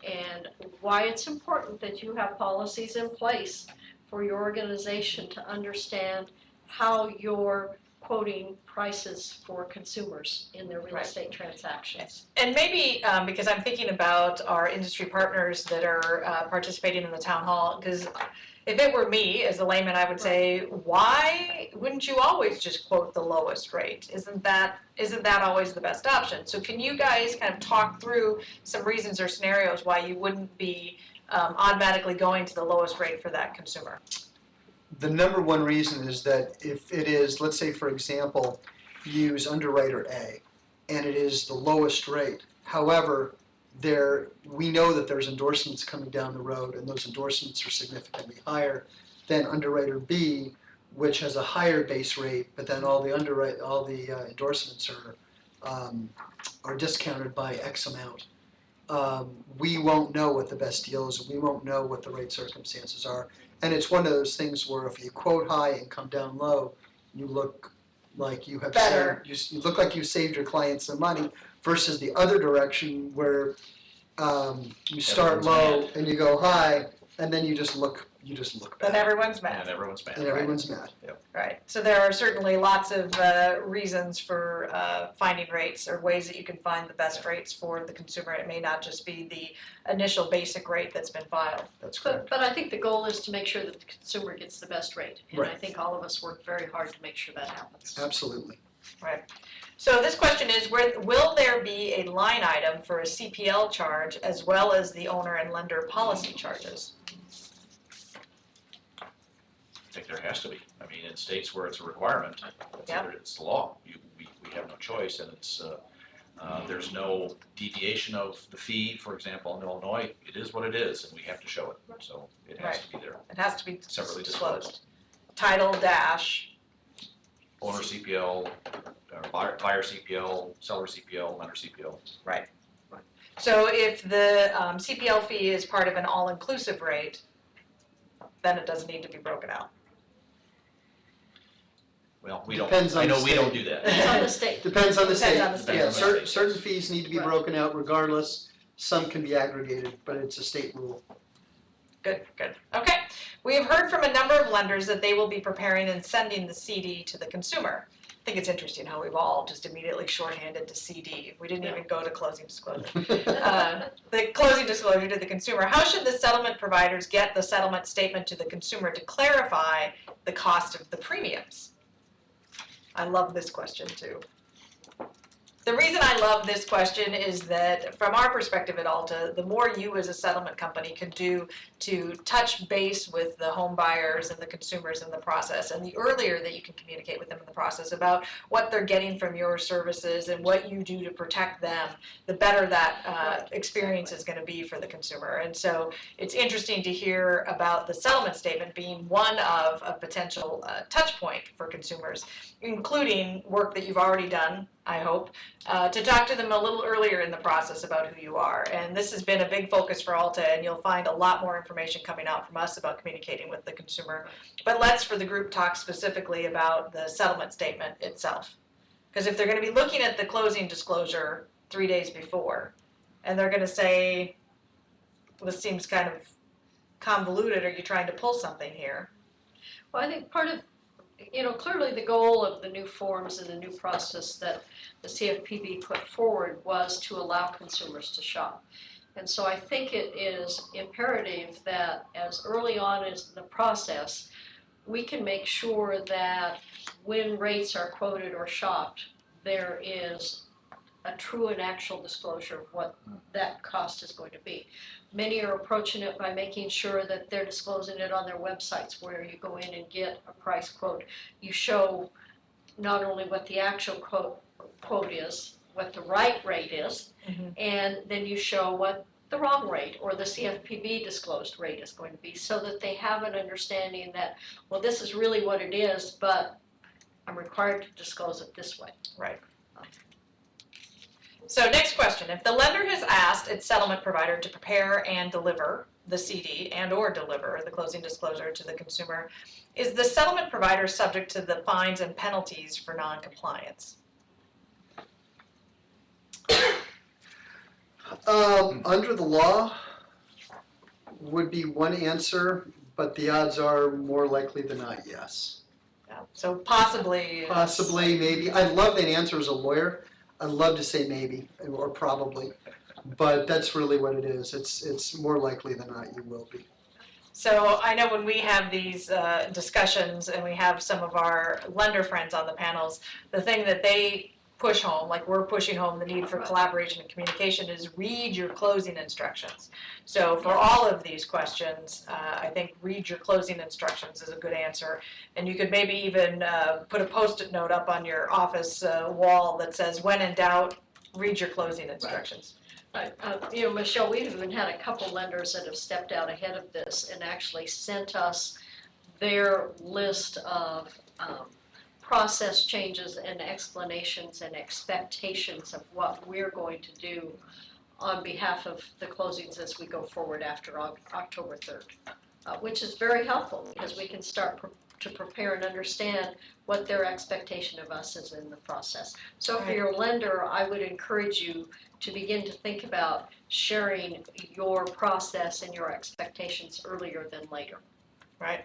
And why it's important that you have policies in place for your organization to understand how you're quoting prices for consumers in their real Right. estate transactions. And maybe, because I'm thinking about our industry partners that are participating in the town hall, because if it were me as a layman, I would say, why wouldn't you always just quote the lowest rate? Isn't that always the best option? So can you guys kind of talk through some reasons or scenarios why you wouldn't be automatically going to the lowest rate for that consumer? The number one reason is that if it is, let's say for example, you use underwriter A, and it is the lowest rate. However, we know that there's endorsements coming down the road, and those endorsements are significantly higher than underwriter B, which has a higher base rate, but then all the endorsements are discounted by X amount. We won't know what the best deal is. We won't know what the rate circumstances are. And it's one of those things where if you quote high and come down low, you look like you have Better. you look like you saved your clients some money, versus the other direction where you start Everyone's low mad. and you go high, and then you just look Then bad, everyone's mad. And everyone's mad. and everyone's mad. Right, so there are certainly lots of reasons for finding rates, or ways that you can find the best rates for the consumer. It may not just be the initial basic rate that's been filed. That's correct. But I think the goal is to make sure that the consumer gets the best rate. And I Right. think all of us work very hard to make sure that happens. Absolutely. Right. So this question is, will there be a line item for a CPL charge as well as the owner and lender policy charges? I think there has to be. I mean, in states where it's a requirement, it's the law. We have no choice, and it's there's no deviation of the fee. For example, in Illinois, it is what it is, and we have to show it. So it has to be there. It has to be Separately disclosed. Title dash. Owner CPL, buyer CPL, seller CPL, lender CPL. So if the CPL fee is part of an all-inclusive rate, then it doesn't need to be broken out. Well, we don't. Depends on I know the we state. don't do that. It's on the state. Depends on the Depends state. on the state. Yeah, Depends on the state. certain fees need to be Right. broken out regardless. Some can be aggregated, but it's a state rule. Good, good. Okay. We have heard from a number of lenders that they will be preparing and sending the CD to the consumer. I think it's interesting how we've all just immediately shorthanded to CD. We didn't even go to closing disclosure. The closing disclosure to the consumer. How should the settlement providers get the settlement statement to the consumer to clarify the cost of the premiums? I love this question too. The reason I love this question is that from our perspective at ALTA, the more you as a settlement company can do to touch base with the home buyers and the consumers in the process, and the earlier that you can communicate with them in the process about what they're getting from your services and what you do to protect them, the better that experience is going to be for the consumer. And so it's interesting to hear about the settlement statement being one of a potential touch point for consumers, including work that you've already done, I hope, to talk to them a little earlier in the process about who you are. And this has been a big focus for ALTA, and you'll find a lot more information coming out from us about communicating with the consumer. But let's, for the group, talk specifically about the settlement statement itself. Because if they're going to be looking at the closing disclosure 3 days before, and they're going to say, well, this seems kind of convoluted, are you trying to pull something here? Well, I think part of, clearly the goal of the new forms and the new process that the CFPB put forward was to allow consumers to shop. And so I think it is imperative that as early on as the process, we can make sure that when rates are quoted or shopped, there is a true and actual disclosure of what that cost is going to be. Many are approaching it by making sure that they're disclosing it on their websites, where you go in and get a price quote. You show not only what the actual quote is, what the right rate is, and then you show what the wrong rate or the CFPB disclosed rate is going to be, so that they have an understanding that, well, this is really what it is, but I'm required to disclose it this way. Right. So next question, if the lender has asked its settlement provider to prepare and deliver the CD and or deliver the closing disclosure to the consumer, is the settlement provider subject to the fines and penalties for non-compliance? Under the law would be one answer, but the odds are more likely than not yes. Yeah. So possibly. Possibly, maybe. I'd love that answer as a lawyer. I'd love to say maybe or probably, but that's really what it is. It's more likely than not you will be. So I know when we have these discussions and we have some of our lender friends on the panels, the thing that they push home, like we're pushing home the need for collaboration and communication, is read your closing instructions. So for all of these questions, I think read your closing instructions is a good answer. And you could maybe even put a Post-it note up on your office wall that says, when in doubt, read your closing instructions. Right. Michelle, we've even had a couple lenders that have stepped out ahead of this and actually sent us their list of process changes and explanations and expectations of what we're going to do on behalf of the closings as we go forward after October 3rd, which is very helpful because we can start to prepare and understand what their expectation of us is in the process. So for your lender, I would encourage you to begin to think about sharing your process and your expectations earlier than later. Right.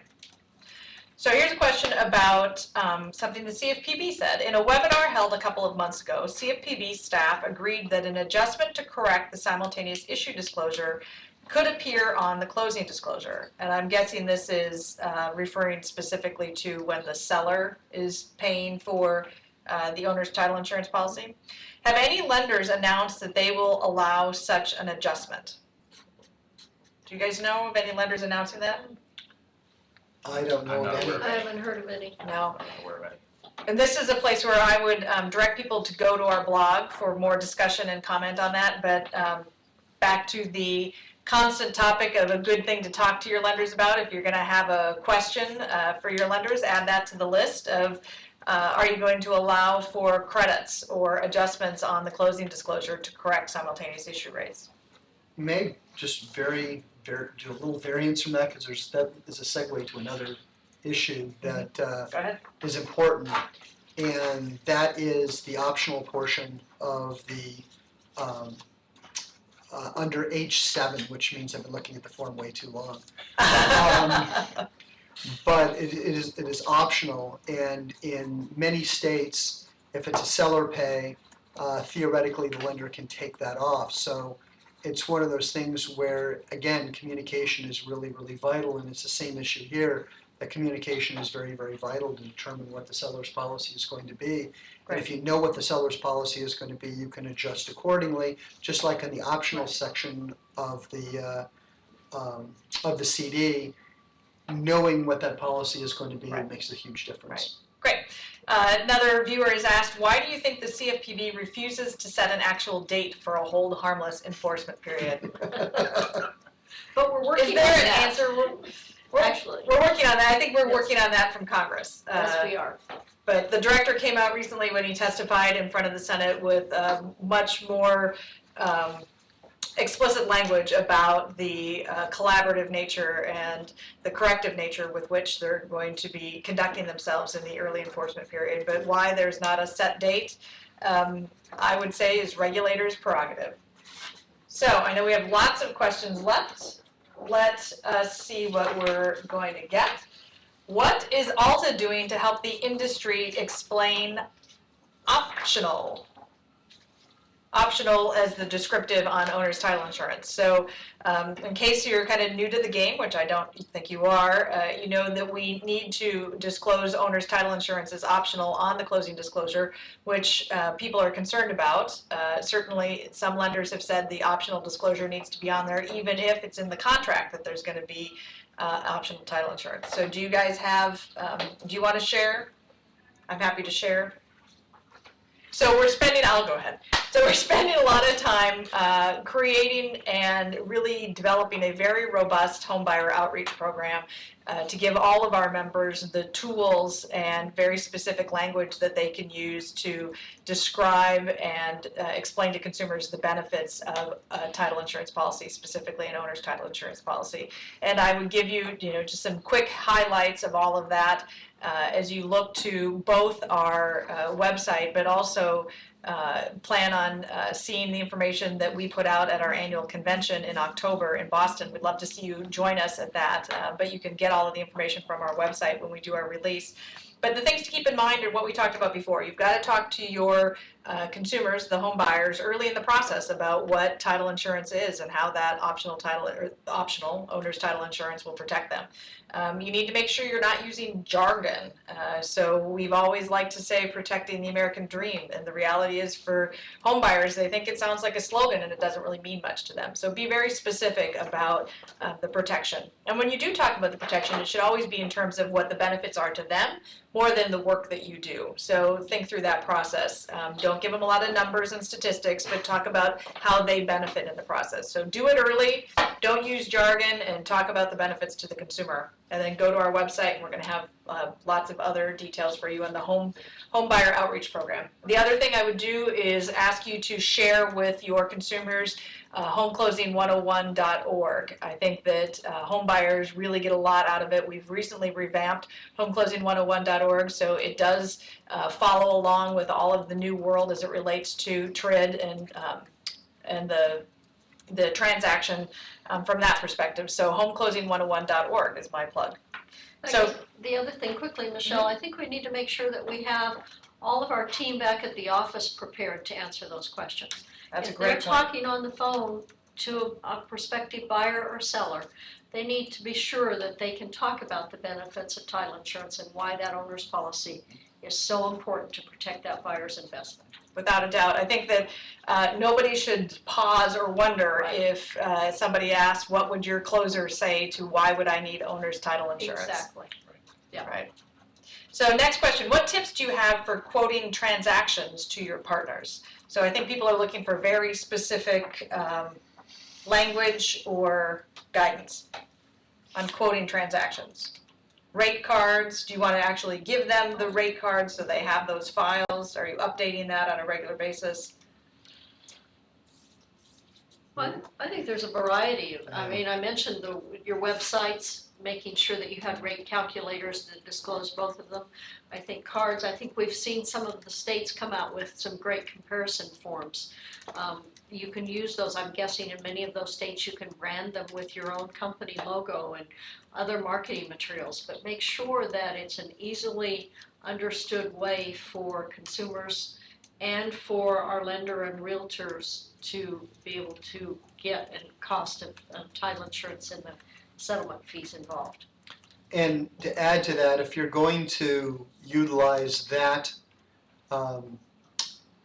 So here's a question about something the CFPB said. In a webinar held a couple of months ago, CFPB staff agreed that an adjustment to correct the simultaneous issue disclosure could appear on the closing disclosure. And I'm guessing this is referring specifically to when the seller is paying for the owner's title insurance policy. Have any lenders announced that they will allow such an adjustment? Do you guys know of any lenders announcing that? I don't know I'm not of aware any. of I haven't heard of any. No. I'm not aware of any. And this is a place where I would direct people to go to our blog for more discussion and comment on that. But back to the constant topic of a good thing to talk to your lenders about. If you're going to have a question for your lenders, add that to the list of are you going to allow for credits or adjustments on the closing disclosure to correct simultaneous issue rates? May just do a little variance from that, because that is a segue to another issue that Go ahead. is important, and that is the optional portion of the under H7, which means I've been looking at the form way too long. But it is optional, and in many states, if it's a seller pay, theoretically the lender can take that off. So it's one of those things where, again, communication is really, really vital, and it's the same issue here, that communication is very, very vital to determine what the seller's policy is going to be. And if you know what the seller's policy is going to be, you can adjust accordingly, just like in the optional section of the CD. Knowing what that policy is going to be, Right. makes a huge difference. Great. Another viewer has asked, why do you think the CFPB refuses to set an actual date for a hold harmless enforcement period? But we're working Is on there an that. answer? Actually, We're working on that. I think we're Yes. working on that from Congress. yes, we are. But the director came out recently when he testified in front of the Senate with much more explicit language about the collaborative nature and the corrective nature with which they're going to be conducting themselves in the early enforcement period. But why there's not a set date, I would say, is regulators' prerogative. So I know we have lots of questions left. Let us see what we're going to get. What is ALTA doing to help the industry explain optional? Optional as the descriptive on owner's title insurance. So in case you're kind of new to the game, which I don't think you are, you know that we need to disclose owner's title insurance as optional on the closing disclosure, which people are concerned about. Certainly some lenders have said the optional disclosure needs to be on there, even if it's in the contract that there's going to be optional title insurance. So do you guys have, do you want to share? I'm happy to share. So I'll go ahead. So we're spending a lot of time creating and really developing a very robust homebuyer outreach program to give all of our members the tools and very specific language that they can use to describe and explain to consumers the benefits of a title insurance policy, specifically an owner's title insurance policy. And I would give you, just some quick highlights of all of that as you look to both our website, but also plan on seeing the information that we put out at our annual convention in October in Boston. We'd love to see you join us at that, but you can get all of the information from our website when we do our release. But the things to keep in mind are what we talked about before. You've got to talk to your consumers, the home buyers, early in the process about what title insurance is and how that optional owner's title insurance will protect them. You need to make sure you're not using jargon. So we've always liked to say protecting the American dream, and the reality is for home buyers, they think it sounds like a slogan and it doesn't really mean much to them. So be very specific about the protection. And when you do talk about the protection, it should always be in terms of what the benefits are to them more than the work that you do. So think through that process. Don't give them a lot of numbers and statistics, but talk about how they benefit in the process. So do it early, don't use jargon, and talk about the benefits to the consumer. And then go to our website, and we're going to have lots of other details for you on the home buyer outreach program. The other thing I would do is ask you to share with your consumers homeclosing101.org. I think that home buyers really get a lot out of it. We've recently revamped homeclosing101.org, so it does follow along with all of the new world as it relates to TRID and the transaction from that perspective. So homeclosing101.org is my plug. So The other thing quickly, Michelle, I think we need to make sure that we have all of our team back at the office prepared to answer those questions. that's a If they're great point. talking on the phone to a prospective buyer or seller, they need to be sure that they can talk about the benefits of title insurance and why that owner's policy is so important to protect that buyer's investment. Without a doubt. I think that nobody should pause or wonder Right. if somebody asks, what would your closer say to why would I need owner's title insurance? Exactly. Yeah. Right. So next question, what tips do you have for quoting transactions to your partners? So I think people are looking for very specific language or guidance on quoting transactions. Rate cards, do you want to actually give them the rate cards so they have those files? Are you updating that on a regular basis? Well, I think there's a variety of, I mean, I mentioned your websites, making sure that you have rate calculators that disclose both of them. I think cards, I think we've seen some of the states come out with some great comparison forms. You can use those, I'm guessing in many of those states you can brand them with your own company logo and other marketing materials, but make sure that it's an easily understood way for consumers and for our lender and realtors to be able to get a cost of title insurance and the settlement fees involved. And to add to that, if you're going to utilize that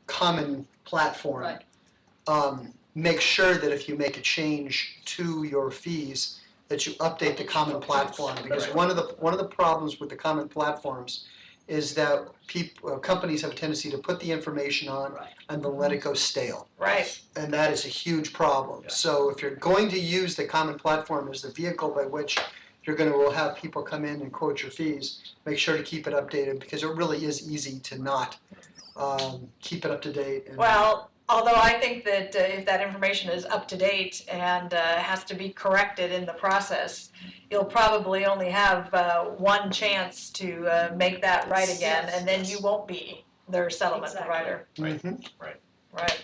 common platform, Right. Make sure that if you make a change to your fees, that you update the common platform. Because Right. one of the problems with the common platforms is that companies have a tendency to put the information on Right. and then let it go stale. Right. And that is a huge problem. Yeah. So if you're going to use the common platform as the vehicle by which you're going to have people come in and quote your fees, make sure to keep it updated, because it really is easy to not keep it up to date. And Well, although I think that if that information is up to date and has to be corrected in the process, you'll probably only have one chance to make that right again, Yes, and then yes. you won't be their settlement Exactly. provider. Mhm. Right.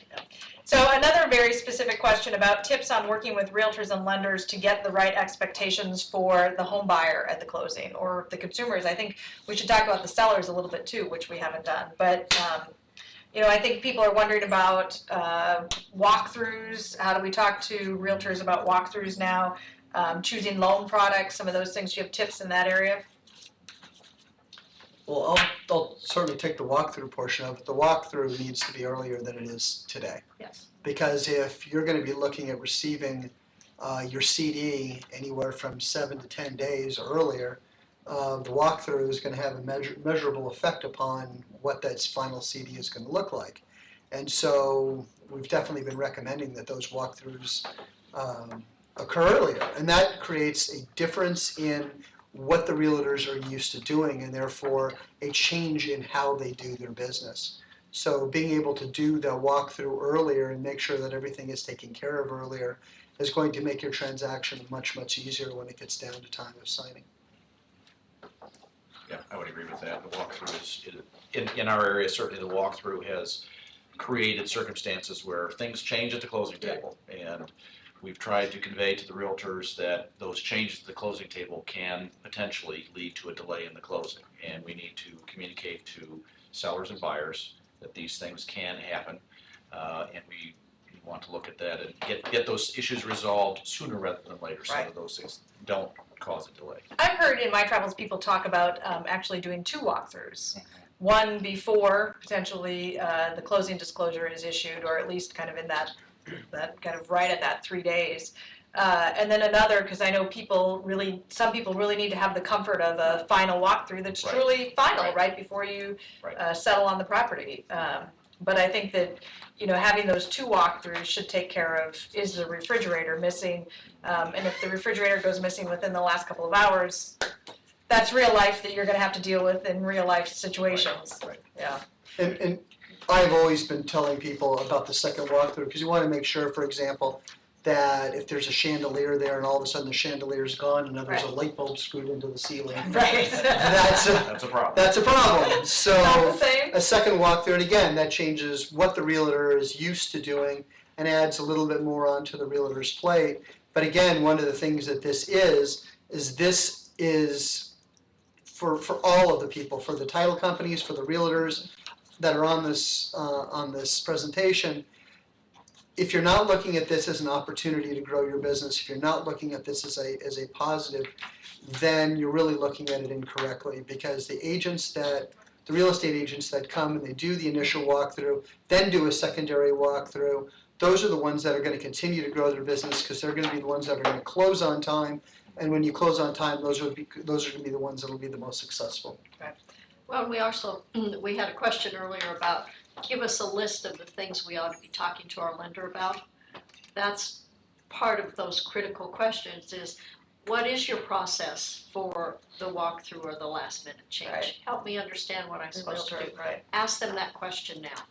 So another very specific question about tips on working with realtors and lenders to get the right expectations for the home buyer at the closing, or the consumers. I think we should talk about the sellers a little bit too, which we haven't done. But I think people are wondering about walkthroughs. How do we talk to realtors about walkthroughs now? Choosing loan products, some of those things. Do you have tips in that area? Well, I'll certainly take the walkthrough portion of it. The walkthrough needs to be earlier than it is today. Yes. Because if you're going to be looking at receiving your CD anywhere from 7 to 10 days earlier, the walkthrough is going to have a measurable effect upon what that final CD is going to look like. And so we've definitely been recommending that those walkthroughs occur earlier. And that creates a difference in what the realtors are used to doing, and therefore a change in how they do their business. So being able to do the walkthrough earlier and make sure that everything is taken care of earlier is going to make your transaction much, much easier when it gets down to time of signing. Yeah, I would agree with that. The walkthrough is, in our area, certainly the walkthrough has created circumstances where things change at the closing table. And we've tried to convey to the realtors that those changes at the closing table can potentially lead to a delay in the closing. And we need to communicate to sellers and buyers that these things can happen. And we want to look at that and get those issues resolved sooner rather than later, so Right. that those things don't cause a delay. I've heard in my travels people talk about actually doing two walkthroughs. One before potentially the closing disclosure is issued, or at least kind of in that kind of right at that 3 days. And then another, because I know some people really need to have the comfort of a final walkthrough that's Right. truly final, Right. right before you Right. settle on the property. But I think that having those two walkthroughs should take care of, is the refrigerator missing? And if the refrigerator goes missing within the last couple of hours, that's real life that you're going to have to deal with in real life situations. Right. Yeah. And I've always been telling people about the second walkthrough, because you want to make sure, for example, that if there's a chandelier there and all of a sudden the chandelier is gone and now there's a light bulb screwed into the ceiling, Right. that's That's a problem. a problem. Not the So same. a second walkthrough, and again, that changes what the realtor is used to doing and adds a little bit more onto the realtor's plate. But again, one of the things that this is this is for all of the people, for the title companies, for the realtors that are on this presentation. If you're not looking at this as an opportunity to grow your business, if you're not looking at this as a positive, then you're really looking at it incorrectly, because the agents that the real estate agents that come and they do the initial walkthrough, then do a secondary walkthrough. Those are the ones that are going to continue to grow their business because they're going to be the ones that are going to close on time. And when you close on time, those are going to be the ones that will be the most successful. Well, we also, we had a question earlier about, give us a list of the things we ought to be talking to our lender about. That's part of those critical questions is, what is your process for the walkthrough or the last minute change? Right. Help me understand what I'm supposed to do. Right. Ask them that question now.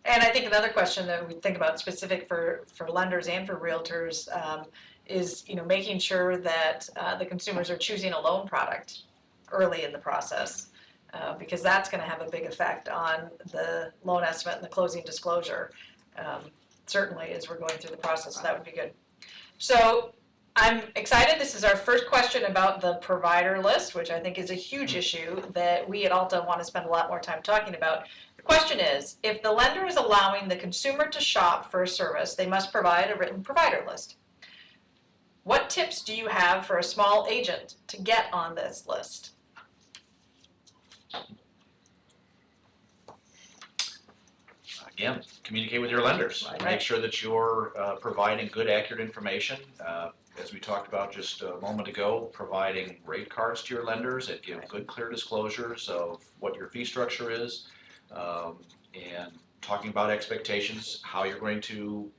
And I think another question that we think about specific for lenders and for realtors is, making sure that the consumers are choosing a loan product early in the process, because that's going to have a big effect on the loan estimate and the closing disclosure, certainly as we're going through the process. So that would be good. So I'm excited. This is our first question about the provider list, which I think is a huge issue that we at ALTA want to spend a lot more time talking about. The question is, if the lender is allowing the consumer to shop for a service, they must provide a written provider list. What tips do you have for a small agent to get on this list? Again, communicate with your lenders. Right. Make sure that you're providing good, accurate information. As we talked about just a moment ago, providing rate cards to your lenders that give good, clear disclosures of what your fee structure is, and talking about expectations, how you're going to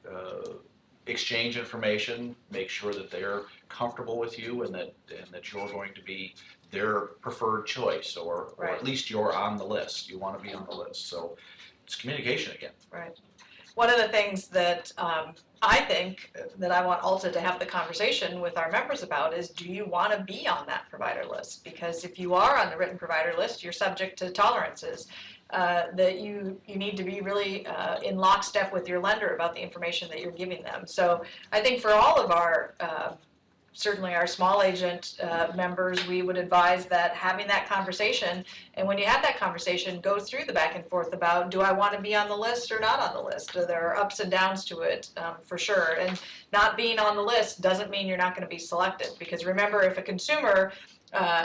exchange information, make sure that they're comfortable with you and that you're going to be their preferred choice, or Right. at least you're on the list. You want to be on the list. So it's communication again. Right. One of the things that I think that I want ALTA to have the conversation with our members about is, do you want to be on that provider list? Because if you are on the written provider list, you're subject to tolerances that you need to be really in lockstep with your lender about the information that you're giving them. So I think for all of our certainly our small agent members, we would advise that having that conversation, and when you have that conversation, go through the back and forth about, do I want to be on the list or not on the list? There are ups and downs to it, for sure. And not being on the list doesn't mean you're not going to be selected, because remember, if a consumer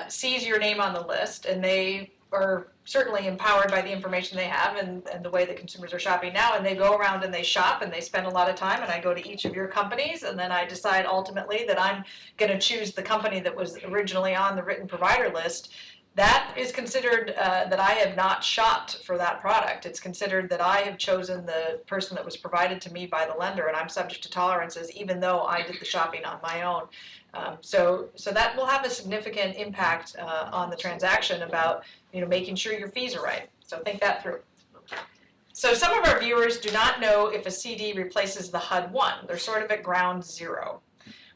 sees your name on the list and they are certainly empowered by the information they have and the way that consumers are shopping now, and they go around and they shop and they spend a lot of time, and I go to each of your companies and then I decide ultimately that I'm going to choose the company that was originally on the written provider list, that is considered that I have not shopped for that product. It's considered that I have chosen the person that was provided to me by the lender, and I'm subject to tolerances even though I did the shopping on my own. So that will have a significant impact on the transaction about making sure your fees are right. So think that through. So some of our viewers do not know if a CD replaces the HUD-1. They're sort of at ground zero.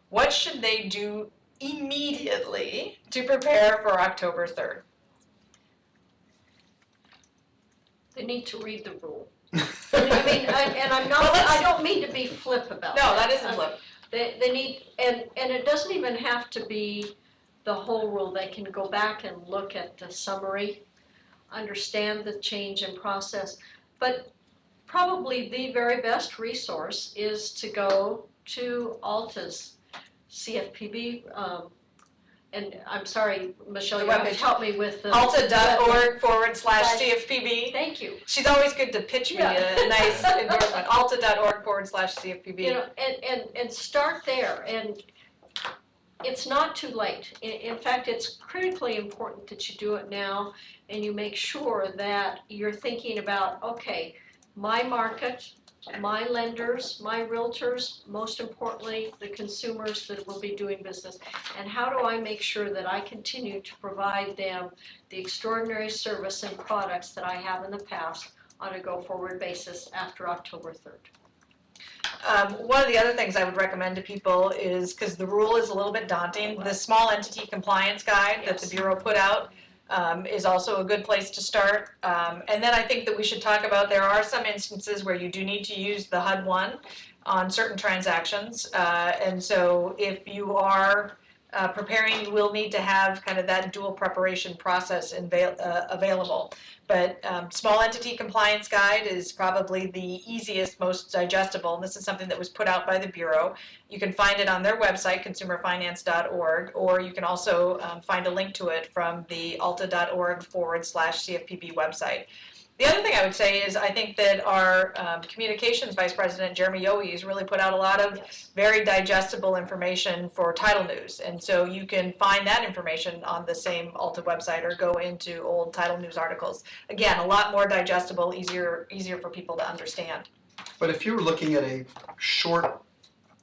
What should they do immediately to prepare for October 3rd? They need to read the rule. I mean, I don't mean to be flip about No, that. that isn't flip. They need, and it doesn't even have to be the whole rule. They can go back and look at the summary, understand the change in process, but probably the very best resource is to go to ALTA's CFPB, and I'm sorry, Michelle, The you have to webpage. help me with the. alta.org/CFPB. Thank you. She's always good to pitch me a nice endorsement. alta.org/CFPB. And start there, and it's not too late. In fact, it's critically important that you do it now, and you make sure that you're thinking about, okay, my market, my lenders, my realtors, most importantly, the consumers that will be doing business, and how do I make sure that I continue to provide them the extraordinary service and products that I have in the past on a go-forward basis after October 3rd. One of the other things I would recommend to people is, because the rule is a little bit daunting, the small entity compliance guide that the Bureau put out is also a good place to start. And then I think that we should talk about, there are some instances where you do need to use the HUD-1 on certain transactions. And so if you are preparing, you will need to have kind of that dual preparation process available. But small entity compliance guide is probably the easiest, most digestible, and this is something that was put out by the Bureau. You can find it on their website, consumerfinance.org, or you can also find a link to it from the alta.org/CFPB website. The other thing I would say is I think that our communications vice president, Jeremy Yohe, has really put out a lot of very digestible information for title news. And so you can find that information on the same ALTA website or go into old title news articles. Again, a lot more digestible, easier for people to understand. But if you were looking at a short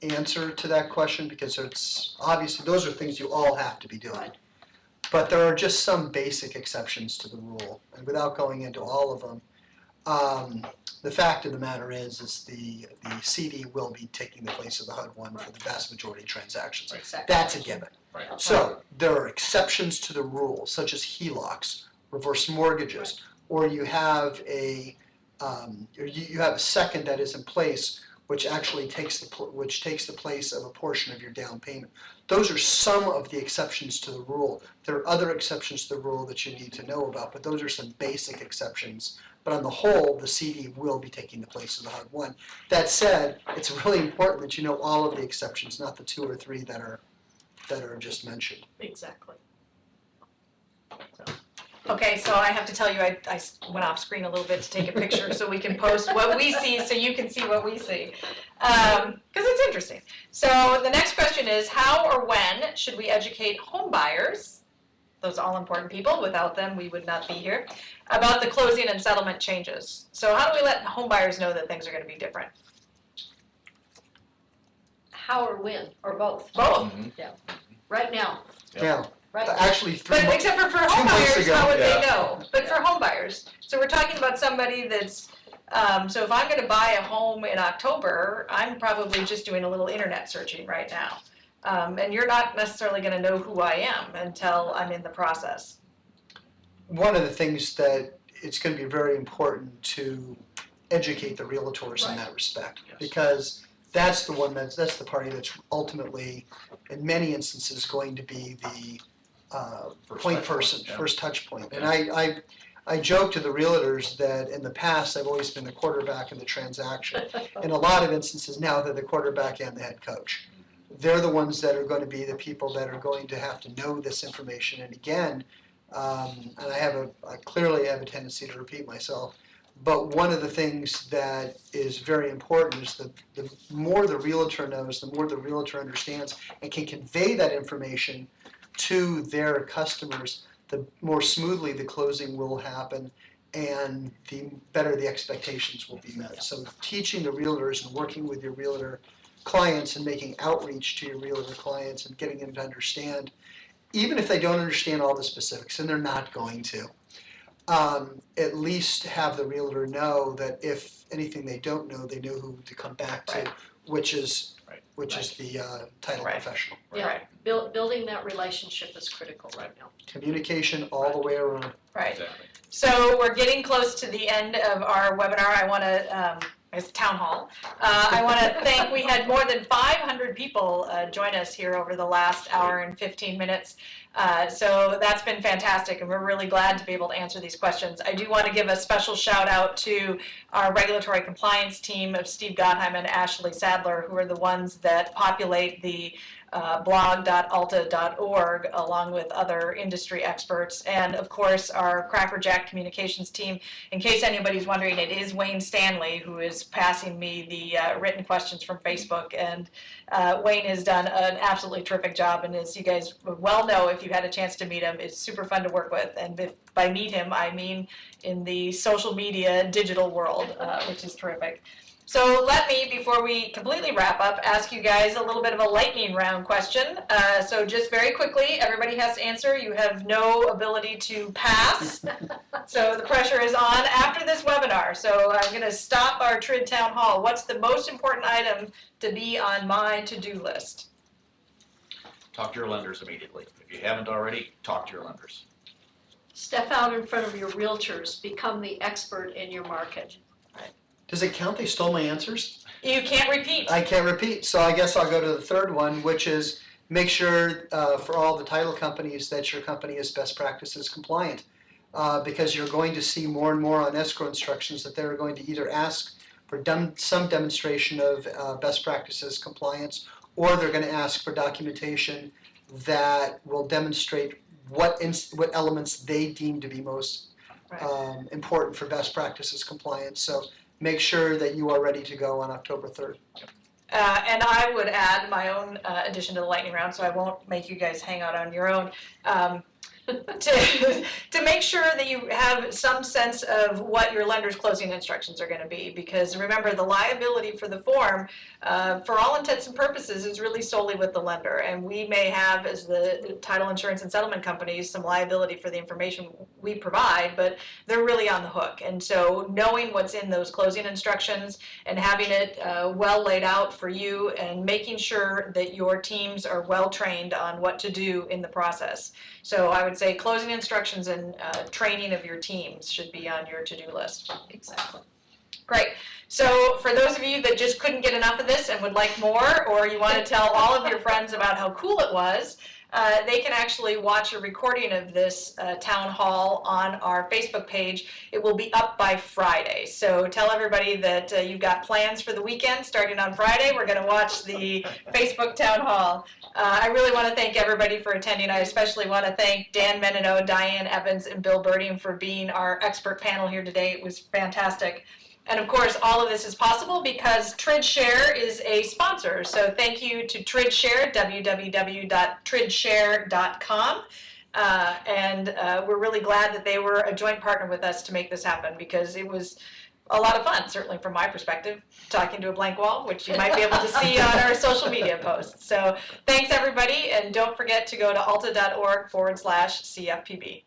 answer to that question, because it's obviously those are things you all have to be doing. Right. But there are just some basic exceptions to the rule, and without going into all of them, the fact of the matter is the CD will be taking the place of the HUD-1 for the vast majority of transactions. Exactly. That's a given. Right. So there are exceptions to the rule, such as HELOCs, reverse mortgages, or you have a second that is in place which actually takes the place of a portion of your down payment. Those are some of the exceptions to the rule. There are other exceptions to the rule that you need to know about, but those are some basic exceptions. But on the whole, the CD will be taking the place of the HUD-1. That said, it's really important that you know all of the exceptions, not the 2 or 3 that are just mentioned. Exactly. Okay, so I have to tell you, I went off screen a little bit to take a picture so we can post what we see so you can see what we see. Because it's interesting. So the next question is, how or when should we educate home buyers, those all-important people, without them we would not be here, about the closing and settlement changes? So how do we let home buyers know that things are going to be different? How or when, or both? Both. Right now. Yep. Now, Right. actually, 3 But months. except for 2 home months buyers, ago, how would yeah. they know? But for home buyers, so we're talking about somebody that's, so if I'm gonna buy a home in October, I'm probably just doing a little internet searching right now. And you're not necessarily gonna know who I am until I'm in the process. One of the things that it's going to be very important to educate the realtors in that respect, Yes. because that's the one that's the party that's ultimately, in many instances, going to be the point touch person, point, yeah. first touch point. And Yeah. I joke to the realtors that in the past I've always been the quarterback in the transaction. In a lot of instances now they're the quarterback and the head coach. They're the ones that are going to be the people that are going to have to know this information. And again, and I clearly have a tendency to repeat myself, but one of the things that is very important is that the more the realtor knows, the more the realtor understands and can convey that information to their customers, the more smoothly the closing will happen and the better the expectations will be met. So teaching the realtors and working with your realtor clients and making outreach to your realtor clients and getting them to understand, even if they don't understand all the specifics, and they're not going to, at least have the realtor know that if anything they don't know, they know who to come back to, Right. which is Right. the title Right. professional. Yeah, building that relationship is critical right now. Communication all the way around. Right. Exactly. So we're getting close to the end of our webinar. I want to, it's Townhall. I want to thank, we had more than 500 people join us here over the last hour and 15 minutes. So that's been fantastic, and we're really glad to be able to answer these questions. I do want to give a special shout out to our regulatory compliance team of Steve Gottheim and Ashley Sadler, who are the ones that populate the blog.alta.org along with other industry experts, and of course our Crackerjack communications team. In case anybody's wondering, it is Wayne Stanley who is passing me the written questions from Facebook, and Wayne has done an absolutely terrific job, and as you guys well know if you had a chance to meet him, it's super fun to work with. And if by meet him I mean in the social media digital world, which is terrific. So let me, before we completely wrap up, ask you guys a little bit of a lightning round question. So just very quickly, everybody has to answer. You have no ability to pass. So the pressure is on after this webinar. So I'm going to stop our TRID Town Hall. What's the most important item to be on my to-do list? Talk to your lenders immediately. If you haven't already, talk to your lenders. Step out in front of your realtors, become the expert in your market. Does it count they stole my answers? You can't repeat. I can't repeat, so I guess I'll go to the third one, which is make sure for all the title companies that your company is best practices compliant, because you're going to see more and more on escrow instructions that they're going to either ask for some demonstration of best practices compliance, or they're going to ask for documentation that will demonstrate what elements they deem to be most important for best practices compliance. So make sure that you are ready to go on October 3rd. And I would add my own addition to the lightning round, so I won't make you guys hang out on your own. To make sure that you have some sense of what your lender's closing instructions are going to be, because remember, the liability for the form, for all intents and purposes, is really solely with the lender, and we may have, as the title insurance and settlement companies, some liability for the information we provide, but they're really on the hook. And so knowing what's in those closing instructions and having it well laid out for you, and making sure that your teams are well trained on what to do in the process. So I would say closing instructions and training of your teams should be on your to-do list. Exactly. Great. So for those of you that just couldn't get enough of this and would like more, or you want to tell all of your friends about how cool it was, they can actually watch a recording of this town hall on our Facebook page. It will be up by Friday. So tell everybody that you've got plans for the weekend starting on Friday. We're going to watch the Facebook town hall. I really want to thank everybody for attending. I especially want to thank Dan Mennenoh, Diane Evans, and Bill Burding for being our expert panel here today. It was fantastic. And of course, all of this is possible because TRID Share is a sponsor. So thank you to TRID Share, www.tridshare.com. And we're really glad that they were a joint partner with us to make this happen, because it was a lot of fun, certainly from my perspective, talking to a blank wall, which you might be able to see on our social media posts. So thanks, everybody, and don't forget to go to alta.org/CFPB.